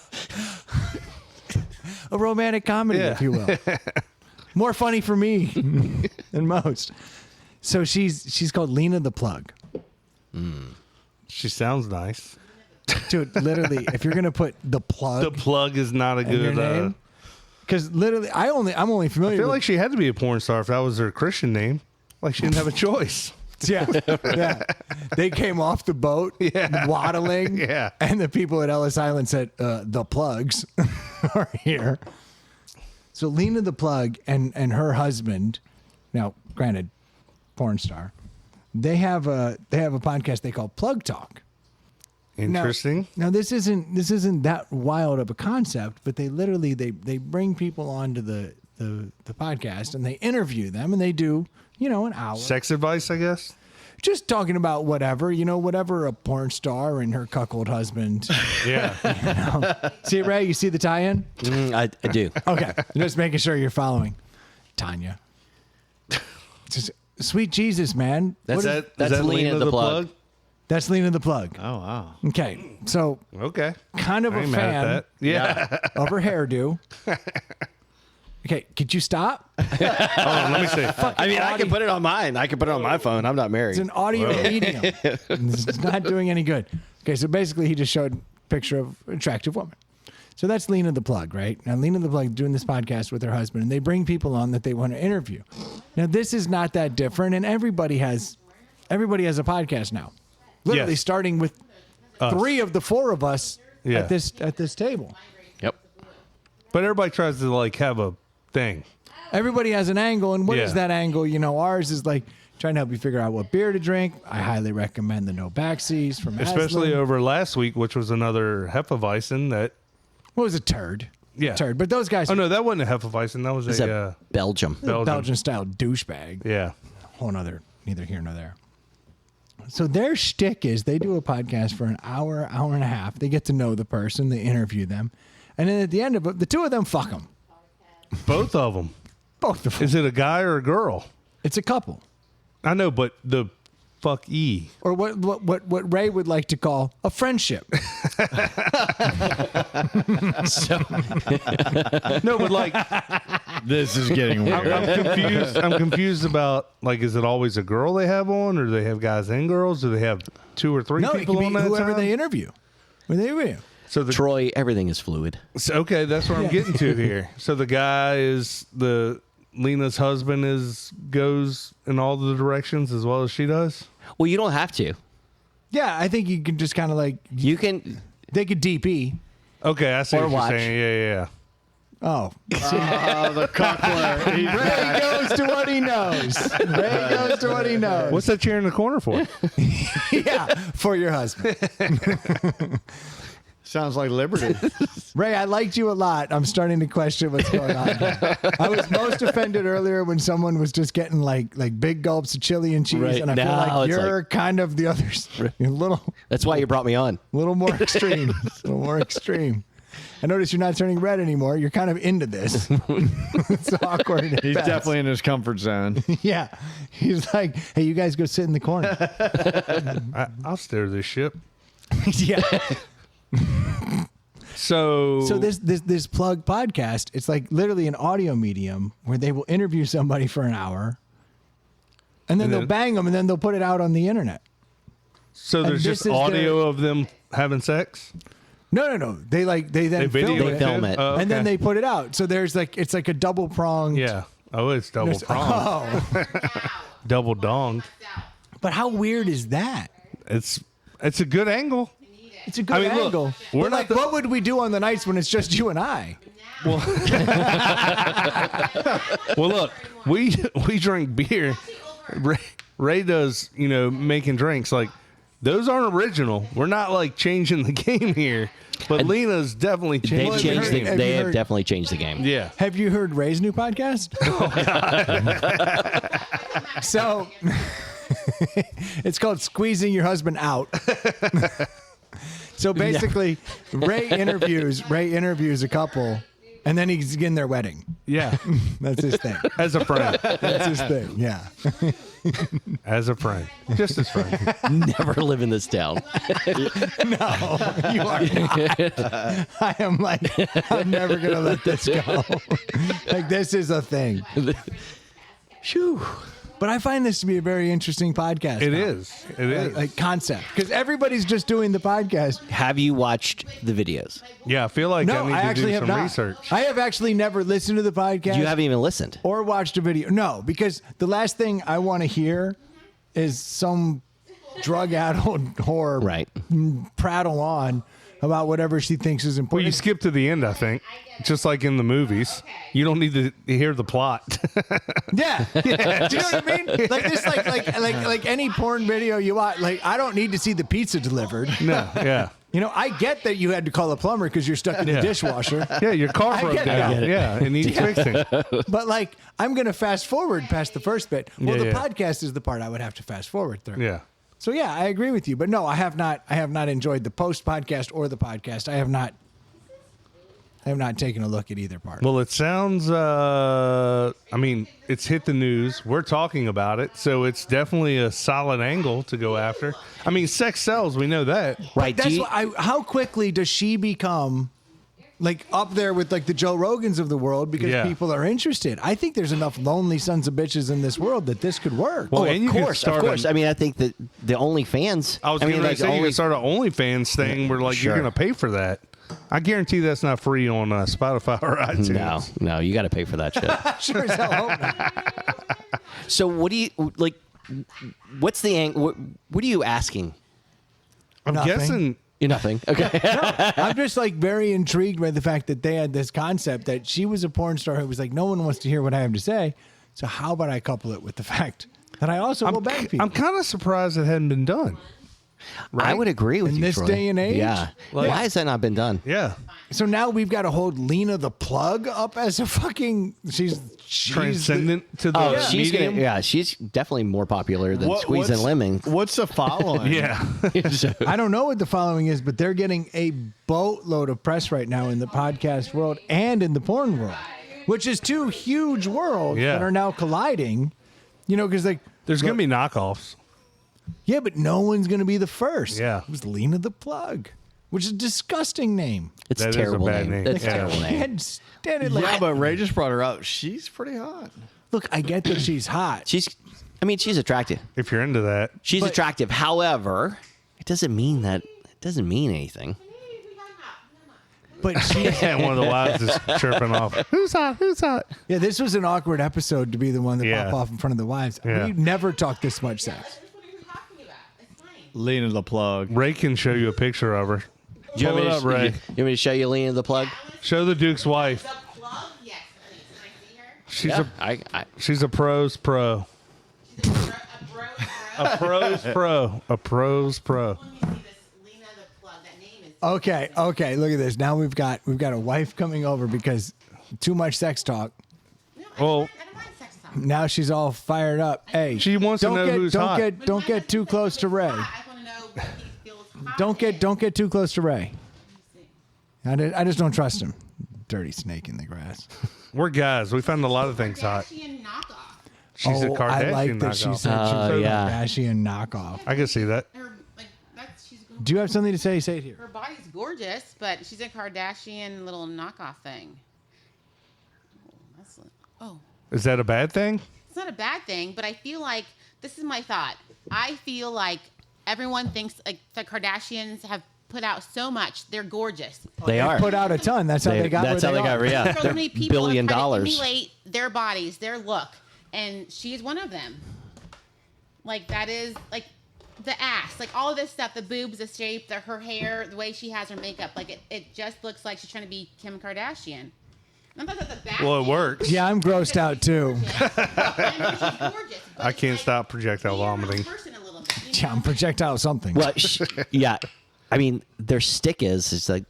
romantic comedy, Yeah. if you will. More funny for me than most. So she's called Lena the Plug. She sounds nice. Dude, literally, if you're gonna put the plug The plug is not a in your good. name, because literally, I'm only familiar. I feel with, like she had to be a porn star if that was her Christian name. Like she didn't have a choice. yeah. They came off the boat, waddling, Yeah. and the people at Ellis Island said, "The plugs are here." So Lena the Plug and her husband, now granted, porn star, they have a podcast they call Plug Talk. Interesting. Now this isn't that wild of a concept, but they literally they bring people onto the podcast and they interview them and they do an hour Sex advice, I guess. just talking about whatever a porn star and her cuckold husband. Yeah. See, Ray, you see the tie-in? I do. Okay, just making sure you're following, Tanya. Just, sweet Jesus, man. That's What is- that's Lena the Plug. that's Lena the Plug. Oh wow. Okay, so Okay. kind of I a ain't mad fan at that. Yeah. of her hairdo. Okay, could you stop? Hold on, let me see. I mean, I can put it on mine. I can put it on my phone. I'm not married. It's an audio medium. It's not doing any good. Okay, so basically he just showed a picture of an attractive woman. So that's Lena the Plug, right? Now Lena the Plug doing this podcast with her husband, and they bring people on that they want to interview. Now this is not that different, and everybody has a podcast now. Literally Yes. starting with 3 of the 4 of us Yeah. at this table. Yep. But everybody tries to like have a thing. Everybody has an angle, and what is Yeah. that angle? Ours is like trying to help you figure out what beer to drink. I highly recommend the No Backsies from Especially Aslan. over last week, which was another Hefeweizen that. What was a turd? Yeah. Turd. But those guys Oh are no, that wasn't a Hefeweizen. That was It's a a Belgium. Belgian. style douchebag. Yeah. Whole nother, neither here nor there. So their shtick is they do a podcast for an hour, hour and a half. They get to know the person, they interview them, and then at the end of it, the 2 of them fuck them. Both of them. Both of them. Is it a guy or a girl? It's a couple, I know, but the fuck E. or what Ray would like to call a friendship. No, but like This is getting weird. I'm confused. I'm confused about like, is it always a girl they have on, or do they have guys and girls? Do they have 2 or 3 No, it people could be on that whoever time? they interview. When they interview. So the Troy, everything is fluid. so, okay, that's what I'm getting to here. So the guy is Lena's husband goes in all the directions as well as she does. Well, you don't have to. Yeah, I think you can just kind of like You can. they could DP. Okay, I see Or what you're watch. saying. Yeah. Oh, Oh, the cuckler. He's Ray back. goes to what he knows. Ray goes to what he knows. What's that chair in the corner for? Yeah, for your husband. Sounds like Liberty. Ray, I liked you a lot. I'm starting to question what's going on here. I was most offended earlier when someone was just getting like big gulps of chili and cheese, Right. and I feel Now like it's you're like- kind of the others. You're a little That's why you brought me on. more extreme. A little more extreme. I notice you're not turning red anymore. You're kind of into this. It's awkward. at He's best. definitely in his comfort zone. Yeah. He's like, hey, you guys go sit in the corner. I'll steer this ship. Yeah. So So this plug podcast, it's like literally an audio medium where they will interview somebody for an hour, and then And they'll then- bang them, and then they'll put it out on the internet. So there's this just is audio of them having sex. No. They then They video film They it, film too? it. Oh, and then okay. they put it out. So there's like it's like a double pronged. Yeah. Oh, it's double prong, Oh, double dong. but how weird is that? It's a good angle. It's a good I mean, look, angle. we're But, not like, the- what would we do on the nights when it's just you and I? Well, look, we drink beer. Ray does, making drinks. Like, those aren't original. We're not like changing the game here. But Lena's definitely They've changed. changed. have you They have heard- definitely changed the game. Yeah. Have you heard Ray's new podcast? So it's called Squeezing Your Husband Out. So basically, Ray interviews a couple, and then he's in their wedding. Yeah. That's his thing. As a friend. That's his thing. Yeah. As a friend. Just as friend. Never live in this town. No, you are not. I am like, I'm never gonna let this go. Like this is a thing. Shoo. But I find this to be a very interesting podcast. It now. is. It is. Like concept, because everybody's just doing the podcast. Have you watched the videos? Yeah, I feel like No, I need I to actually do have some not. research. I have actually never listened to the podcast. You haven't even listened. or watched a video. No, because the last thing I want to hear is some drug-addled whore Right. prattle on about whatever she thinks is Well, important. you skip to the end, I think. Just like in the movies. You don't need to hear the plot. Yeah. Do you know what I mean? Like this, like any porn video you watch. Like I don't need to see the pizza delivered. No, yeah. You know, I get that you had to call a plumber because you're stuck in the Yeah. dishwasher. Yeah, your car I broke get down. that. Yeah, it needs fixing. But like, I'm gonna fast forward past the first bit. Well, Yeah, the yeah. podcast is the part I would have to fast forward through. Yeah. So yeah, I agree with you. But no, I have not enjoyed the post podcast or the podcast. I have not taken a look at either part. Well, it sounds, it's hit the news. We're talking about it. So it's definitely a solid angle to go after. I mean, sex sells. We know that. Right. do That's you- why how quickly does she become like up there with like the Joe Rogans of the world because Yeah. people are interested? I think there's enough lonely sons of bitches in this world that this could work. Well, Oh, and you of can course, start of course. an- I mean, I think that the OnlyFans. I was mean, going to like, say you can start an OnlyFans thing where, like, Sure. you're going to pay for that. I guarantee that's not free on Spotify or iTunes. No, you got to pay for that shit. Sure as hell hope not. So, what do you like? What's the angle? What are you asking? I'm Nothing. guessing. You're nothing. Okay. I'm just like very intrigued by the fact that they had this concept that she was a porn star who was like, no one wants to hear what I have to say. So how about I couple it with the fact that I also will bang people? I'm kind of surprised it hadn't been done. I would agree with In you. this Troy. day and age? Yeah. Like- Why has that not been done? Yeah. So now we've got to hold Lena the plug up as a fucking she's Transcendent to the Oh, she's medium. gonna. Yeah, she's definitely more popular than Squeezing what's- Lemons. What's the following? Yeah. I don't know what the following is, but they're getting a boatload of press right now in the podcast world and in the porn world, which is two huge worlds Yeah. that are now colliding. You know, because like There's going to be knockoffs. yeah, but no one's going to be the first. Yeah. it was Lena the plug, which is a disgusting name. It's That a is a terrible bad name. That's a Yeah. terrible I name. had stand it like Yeah, but Ray just brought her up. She's pretty hot. look, I get that she's hot. She's attractive. If you're into that. She's But- attractive. However, it doesn't mean anything. But she, Yeah, one of the wives is chirping off. Who's hot? Who's hot? yeah, this was an awkward episode to be the one that Yeah. pop off in front of the wives. Yeah. We never talked this much sex. Lena the plug. Ray can show you a picture of her. Do you Pull want it me up, to, Ray. you want me to show you Lena the plug? Show the Duke's wife. She's she's a pro's pro. A pro's pro. A pro's pro. Okay, look at this. Now we've got a wife coming over because too much sex talk. Well, Now she's all fired up. Hey, She wants to don't know get, who's don't hot. don't get too close to Ray. Don't get too close to Ray. I just don't trust him. Dirty snake in the grass. We're guys. We found a lot of things hot. Kardashian knockoff. She's a Kardashian I like that she knockoff. said she's a yeah. Kardashian knockoff. I can see that. She's Do you have something to say? Say it here. her body's gorgeous, but she's a Kardashian little knockoff thing. Oh, Is that a bad thing? it's not a bad thing, but I feel like this is my thought. I feel like everyone thinks like the Kardashians have put out so much. They're gorgeous. They are. Put out a ton. That's how they got. That's how where they got. are. Yeah, So they're many people $1 billion. try to emulate their bodies, their look, and she's one of them. Like that is like the ass, like all of this stuff, the boobs, the shape, her hair, the way she has her makeup. Like it just looks like she's trying to be Kim Kardashian. I'm not that's a bad Well, it thing. works. Yeah, I'm grossed out too. I know she's gorgeous, but I it's can't like, stop projectile be your own vomiting. person a little bit, you Yeah, know? I'm projectile something. Well, yeah. I mean, their stick is it's like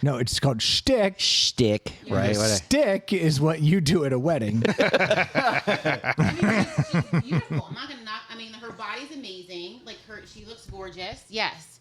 No, it's called shtick. shtick, right? What- Stick is what you do at a wedding. I mean, she's beautiful. I'm not gonna knock. I mean, her body's amazing. Like she looks gorgeous. Yes,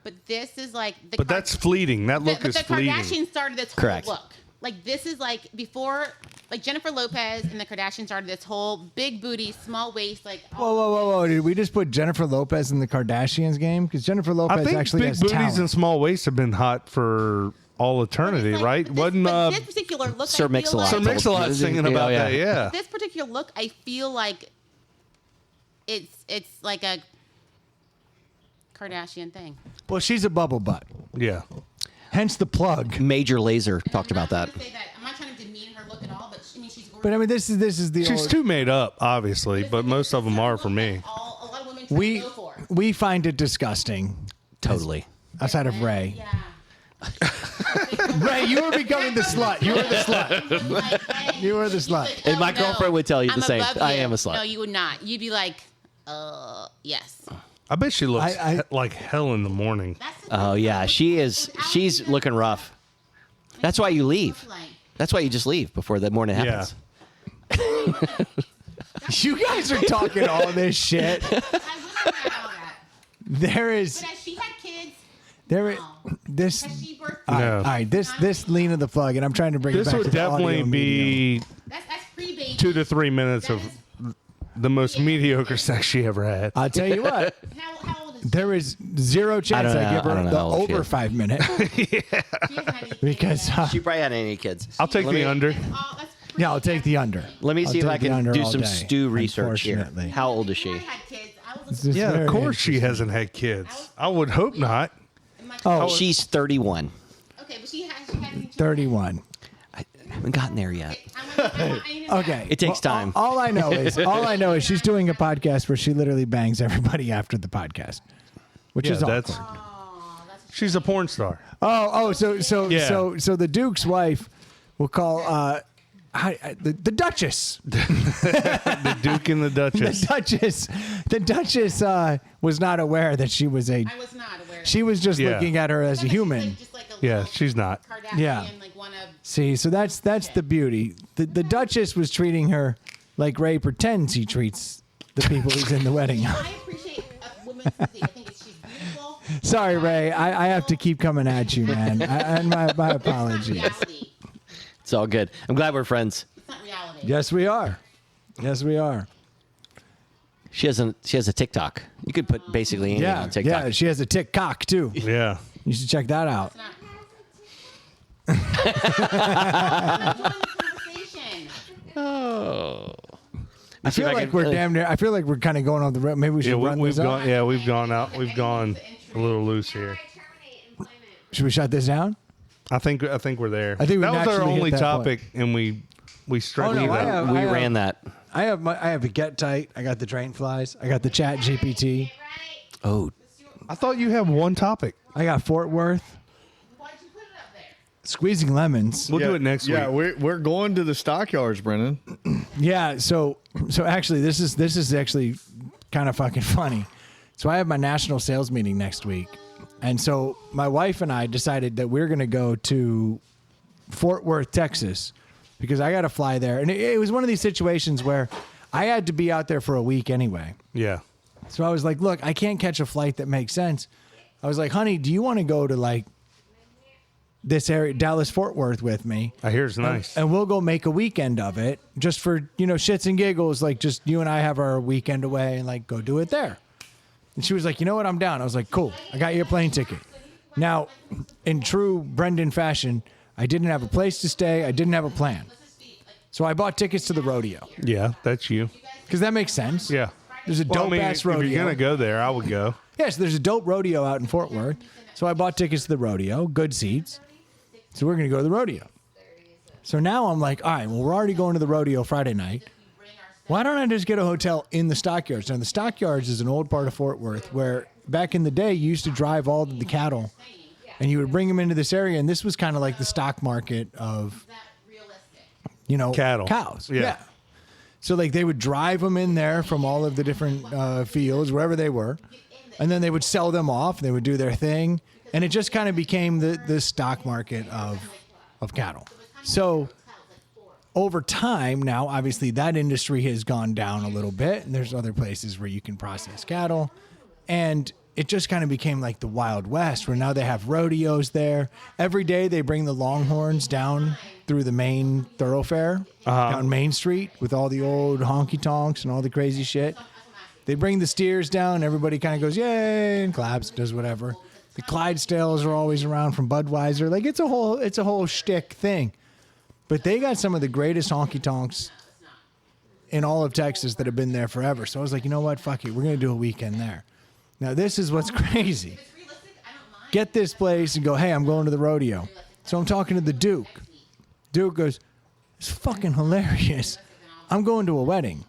but this is like the. But that's fleeting. That look but is the fleeting. Kardashians started this whole Correct. look. Like this is like before, like Jennifer Lopez and the Kardashians started this whole big booty, small waist, like. Whoa. Did we just put Jennifer Lopez in the Kardashians game? Because Jennifer Lopez I think actually big has booties talent. and small waists have been hot for all eternity, It's like- right? but this, Wasn't but this particular look? Sir I feel Mix-a-Lot like- Sir Mix-a-Lot singing about Yeah, that? Yeah. This particular look, I feel like it's like a Kardashian thing. Well, she's a bubble butt. Yeah. Hence the plug. Major Laser talked I'm about not that. gonna say that. I'm not trying to demean her look at all, but I mean she's gorgeous. But I mean, this is the She's old, too made up, obviously, but most of them are for me. A lot of women try we to go for. we find it disgusting. Totally. Outside of Ray. Yeah. Ray, you were becoming the slut. You were the slut. Like, You were the slut. Like, And my girlfriend would tell you the I'm same. above I you. am a slut. No, you would not. You'd be like, yes. I bet she looks I- like hell in the morning. That's the Oh yeah, she is. She's looking rough. That's why you leave. Like, That's why you just leave before the morning Yeah. happens. You guys are talking all this shit. I wish I had all that. There is But has she had kids? there is No. this. Has she birthed? No. All right, this lean of the plug, and I'm trying to bring it This back would to the audio definitely medium. be That's pre-baby. 2 to 3 minutes That of is- the most mediocre sex she ever had. I'll tell you what. How old is she? There is zero chance don't I know- give I her don't know the how old she over is. 5 minute She hasn't had any kids because yet. She probably had any kids. I'll take Let the me- under. That's yeah, I'll take the under. Let me I'll see if take I the can under do all some day, stew research here. unfortunately. How old is Before she? I had kids, I was This is Yeah, very of course she interesting. hasn't had kids. I would hope not. Oh, She's 31. okay, but she has any children. 31. I haven't gotten there yet. I need to know. Okay. It takes Well, time. All I know is she's doing a podcast where she literally bangs everybody after the podcast, which Yeah, is that's awkward. Oh, that's she's a porn star. So Yeah. the Duke's wife will call the Duchess. The Duke and the Duchess. The Duchess was not aware that she was a. I was not aware. She was just Yeah. looking at her as a human. Just like a Yeah, little she's not. Kardashian, Yeah. like one of. See, so that's the beauty. The Duchess was treating her like Ray pretends he treats the people he's in the wedding. I appreciate a woman's physique. I think she's beautiful. Sorry, Ray. I have to keep coming at you, man. And my apologies. Reality. It's all good. I'm glad we're friends. It's not reality. Yes, we are. Yes, we are. She has a TikTok. You could put basically anything Yeah, on TikTok. yeah. She has a TikTok too. Yeah. You should check that out. It's not. I'm enjoying the conversation. I feel like we're damn near. I feel like we're kind of going off the road. Maybe we should Yeah, run we've this gone. up. Yeah, we've gone out. We've gone a little loose here. Should we shut this down? I think we're there. I think we that was our naturally hit only that topic, and we struggled. no, I have- we ran that. I have a Get Tight. I got the Drain Flies. I got the Chat GPT. Oh, I thought you had one topic. I got Fort Worth. Why'd you put it up there? Squeezing lemons. We'll do it next Yeah, week. we're going to the stockyards, Brennan. Yeah. So actually, this is actually kind of fucking funny. So I have my national sales meeting next week, and so my wife and I decided that we're going to go to Fort Worth, Texas, because I got to fly there, and it was one of these situations where I had to be out there for a week anyway. Yeah. So I was like, look, I can't catch a flight that makes sense. I was like, honey, do you want to go to like this area, Dallas Fort Worth, with me. I hear it's nice. And we'll go make a weekend of it just for, shits and giggles. Like, just you and I have our weekend away and, like, go do it there. And she was like, you know what? I'm down. I was like, cool. I got you a plane ticket. Now, in true Brendan fashion, I didn't have a place to stay. I didn't have a plan. So I bought tickets to the rodeo. Yeah, that's you. Because that makes sense. Yeah. There's a dope-ass rodeo. If you're going to go there, I would go. Yes, there's a dope rodeo out in Fort Worth. So I bought tickets to the rodeo, good seats. So we're going to go to the rodeo. So now I'm like, all right, well, we're already going to the rodeo Friday night. Why don't I just get a hotel in the Stockyards? Now, the Stockyards is an old part of Fort Worth where back in the day, you used to drive all of the cattle and you would bring them into this area. And this was kind of like the stock market of, cattle. Cows. Yeah. So, like, they would drive them in there from all of the different fields, wherever they were. And then they would sell them off. They would do their thing. And it just kind of became the stock market of cattle. So over time now, obviously that industry has gone down a little bit. And there's other places where you can process cattle. And it just kind of became like the Wild West, where now they have rodeos there. Every day they bring the Longhorns down through the main thoroughfare, down Main Street, with all the old honky tonks and all the crazy shit. They bring the steers down. Everybody kind of goes, yay, and claps, does whatever. The Clydesdales are always around from Budweiser. Like, it's a whole shtick thing. But they got some of the greatest honky tonks in all of Texas that have been there forever. So I was like, you know what? Fuck it. We're going to do a weekend there. Now, this is what's crazy. Get this place and go, hey, I'm going to the rodeo. So I'm talking to the Duke. Duke goes, it's fucking hilarious. I'm going to a wedding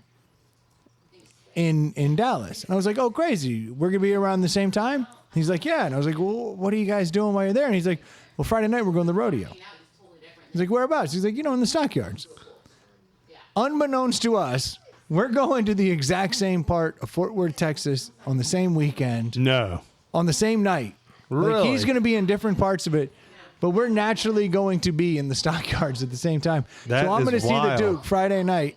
in Dallas. And I was like, oh, crazy. We're going to be around the same time? He's like, yeah. And I was like, well, what are you guys doing while you're there? And he's like, well, Friday night we're going to the rodeo. He's like, whereabouts? He's like, in the Stockyards. Unbeknownst to us, we're going to the exact same part of Fort Worth, Texas on the same weekend. No. On the same night. Really? Like, he's going to be in different parts of it, but we're naturally going to be in the Stockyards at the same time. That so I'm going to see the Duke Friday night,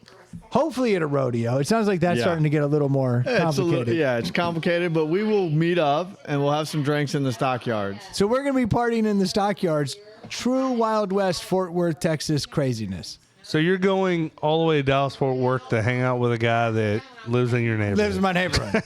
hopefully at a rodeo. It sounds like that's starting to get a little more complicated. It's complicated, but we will meet up and we'll have some drinks in the Stockyards. So we're going to be partying in the Stockyards. True Wild West, Fort Worth, Texas craziness. So you're going all the way to Dallas Fort Worth to hang out with a guy that lives in your neighborhood. Lives in my neighborhood.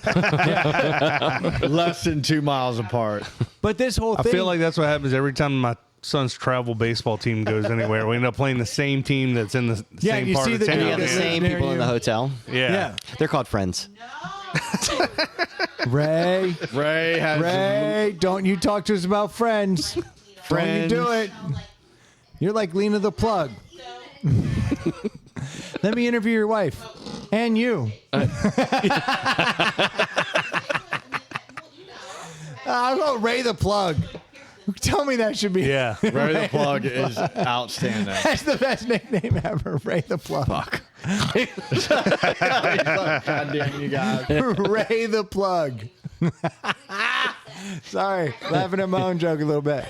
Less than 2 miles apart. But this whole thing, I feel like that's what happens every time my son's travel baseball team goes anywhere. We end up playing the same team that's in the same part of town. And you have the same near people in you. the hotel. Yeah. They're called friends. Ray, don't you talk to us about friends. Don't you do it. You're like Lena the Plug. Let me interview your wife. And you. I'll go Ray the Plug. Tell me that should be. Yeah. Ray the Plug is outstanding. That's the best nickname ever. Ray the Plug. Fuck. God damn you guys. Ray the Plug. Sorry, laughing at my own joke a little bit.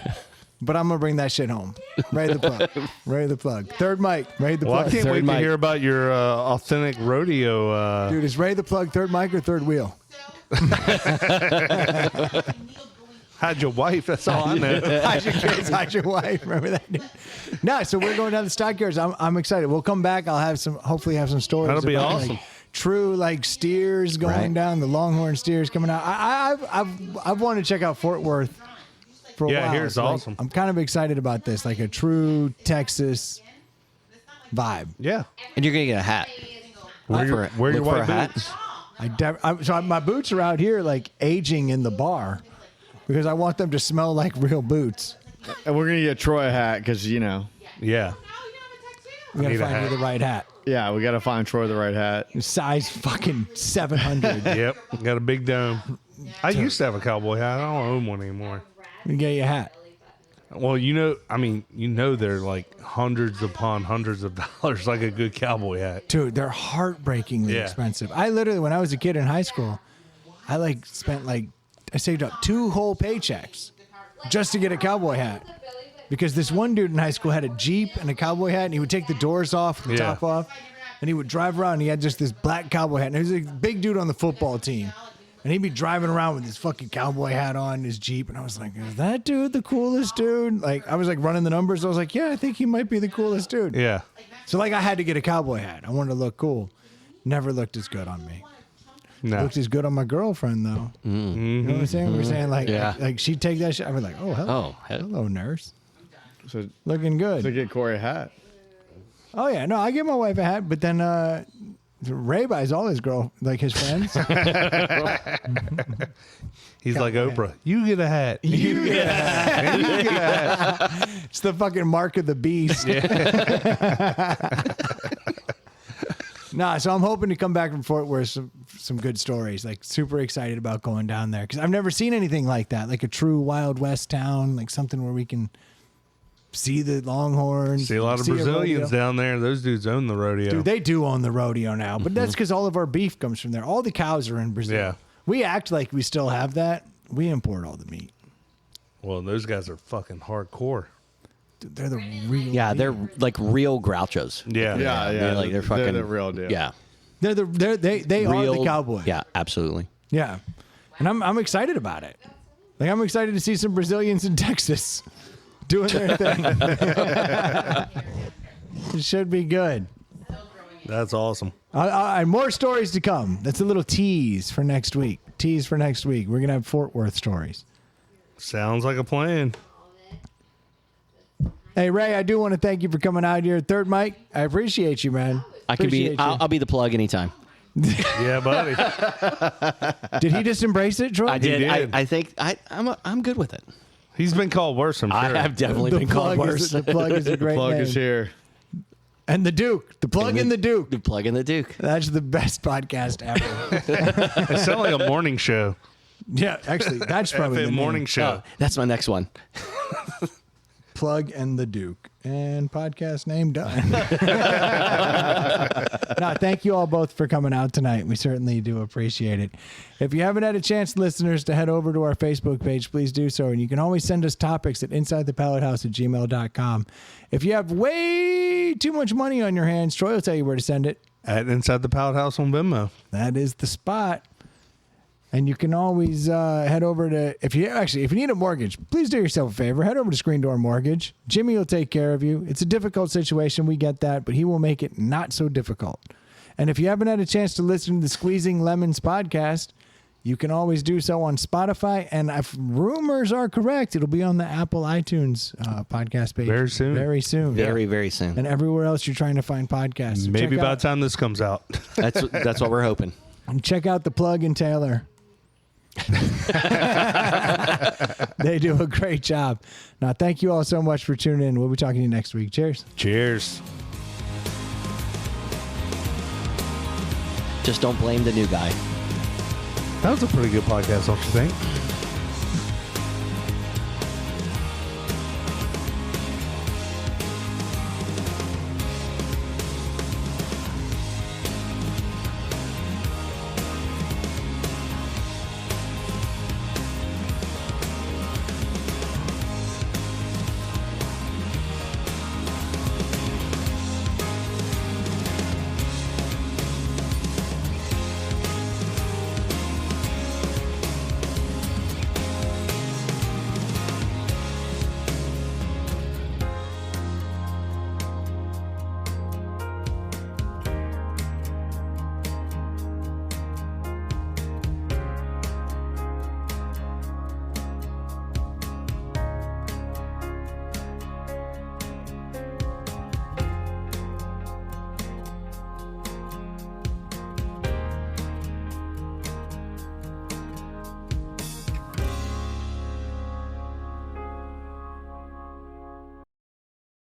But I'm going to bring that shit home. Ray the Plug. Ray the Plug. Third mic. Ray the Well, Plug. I can't wait to hear about your authentic rodeo. Dude, is Ray the Plug third mic or third wheel? Hide your wife. That's all I know. Hide your kids, hide your wife. Remember that? Dude? No, so we're going down the Stockyards. I'm excited. We'll come back. I'll have hopefully have some stories. That'll be about, awesome. Like, true, like steers going down, the Longhorn steers coming out. I've wanted to check out Fort Worth for a while. Yeah, here's So, like, awesome. I'm kind of excited about this, like a true Texas vibe. Yeah. And you're going to get a hat. Wear your Look for a white hat. boots. My boots are out here like aging in the bar because I want them to smell like real boots. And we're going to get Troy a hat because, Yeah. We got to need a find you hat. the right hat. yeah, we got to find Troy the right hat. Size fucking 700. Yep. Got a big dome. I used to have a cowboy hat. I don't own one anymore. We get you a hat. Well, they're like hundreds upon hundreds of dollars, like a good cowboy hat. Dude, they're heartbreakingly Yeah. expensive. I literally, when I was a kid in high school, I saved up 2 whole paychecks just to get a cowboy hat. Because this one dude in high school had a Jeep and a cowboy hat, and he would take the doors off, the top off, and he would drive around, and he had just this black cowboy hat. And he was a big dude on the football team. And he'd be driving around with his fucking cowboy hat on, his Jeep. And I was like, is that dude the coolest dude? Like, I was like running the numbers. I was like, yeah, I think he might be the coolest dude. Yeah. So like I had to get a cowboy hat. I wanted to look cool. Never looked as good on me. No. Looked as good on my girlfriend though. You know what I'm saying? We're saying like, Yeah. like she'd take that shit. I'd be like, oh, hello. Hello, nurse. So Looking good. to get Corey a hat. Oh yeah, no, I give my wife a hat, but then Ray buys all his his friends. He's like Oprah. You get a hat. You get a hat. You get a hat. It's the fucking mark of the beast. Nah, so I'm hoping to come back from Fort Worth some good stories. Like super excited about going down there because I've never seen anything like that, like a true Wild West town, like something where we can see the Longhorns. See a lot of Brazilians down there. Those dudes own the rodeo. Dude, they do own the rodeo now, but that's because all of our beef comes from there. All the cows are in Brazil. Yeah. We act like we still have that. We import all the meat. Well, those guys are fucking hardcore. Dude, they're the real. Yeah, they're like real grouchos. Yeah. Yeah, They're like they're fucking the real deal. Yeah, They are the cowboys. Yeah, absolutely. Yeah, and I'm excited about it. Like I'm excited to see some Brazilians in Texas doing their thing. It should be good. That's awesome. And more stories to come. That's a little tease for next week. We're gonna have Fort Worth stories. Sounds like a plan. Hey Ray, I do want to thank you for coming out here. Third Mike, I appreciate you, man. I'll be the plug anytime. Yeah, buddy. Did he just embrace it, Troy? I did. did. I think I'm good with it. He's been called worse, I'm sure. I have definitely The been called plug worse. the plug is a great Plug name. is here. And the Duke. The plug in the Duke. The plug in the Duke. That's the best podcast ever. It sounds like a morning show. Yeah, actually, that's probably the FM morning name. show. That's my next one. Plug and the Duke. And podcast name done. No, thank you all both for coming out tonight. We certainly do appreciate it. If you haven't had a chance, listeners, to head over to our Facebook page, please do so. And you can always send us topics at insidethepallethouse@gmail.com. If you have way too much money on your hands, Troy will tell you where to send it. At Inside the Pallet House on Venmo. That is the spot. And you can always head over to, if you need a mortgage, please do yourself a favor. Head over to Screen Door Mortgage. Jimmy will take care of you. It's a difficult situation. We get that, but he will make it not so difficult. And if you haven't had a chance to listen to the Squeezing Lemons podcast, you can always do so on Spotify. And if rumors are correct, it'll be on the Apple iTunes podcast page. Very soon. Very soon. Very, very soon. And everywhere else you're trying to find podcasts. So Maybe check by out- the time this comes out. That's what we're hoping. And check out the Plug and Taylor. They do a great job. Now, thank you all so much for tuning in. We'll be talking to you next week. Cheers. Cheers. Just don't blame the new guy. That was a pretty good podcast, don't you think?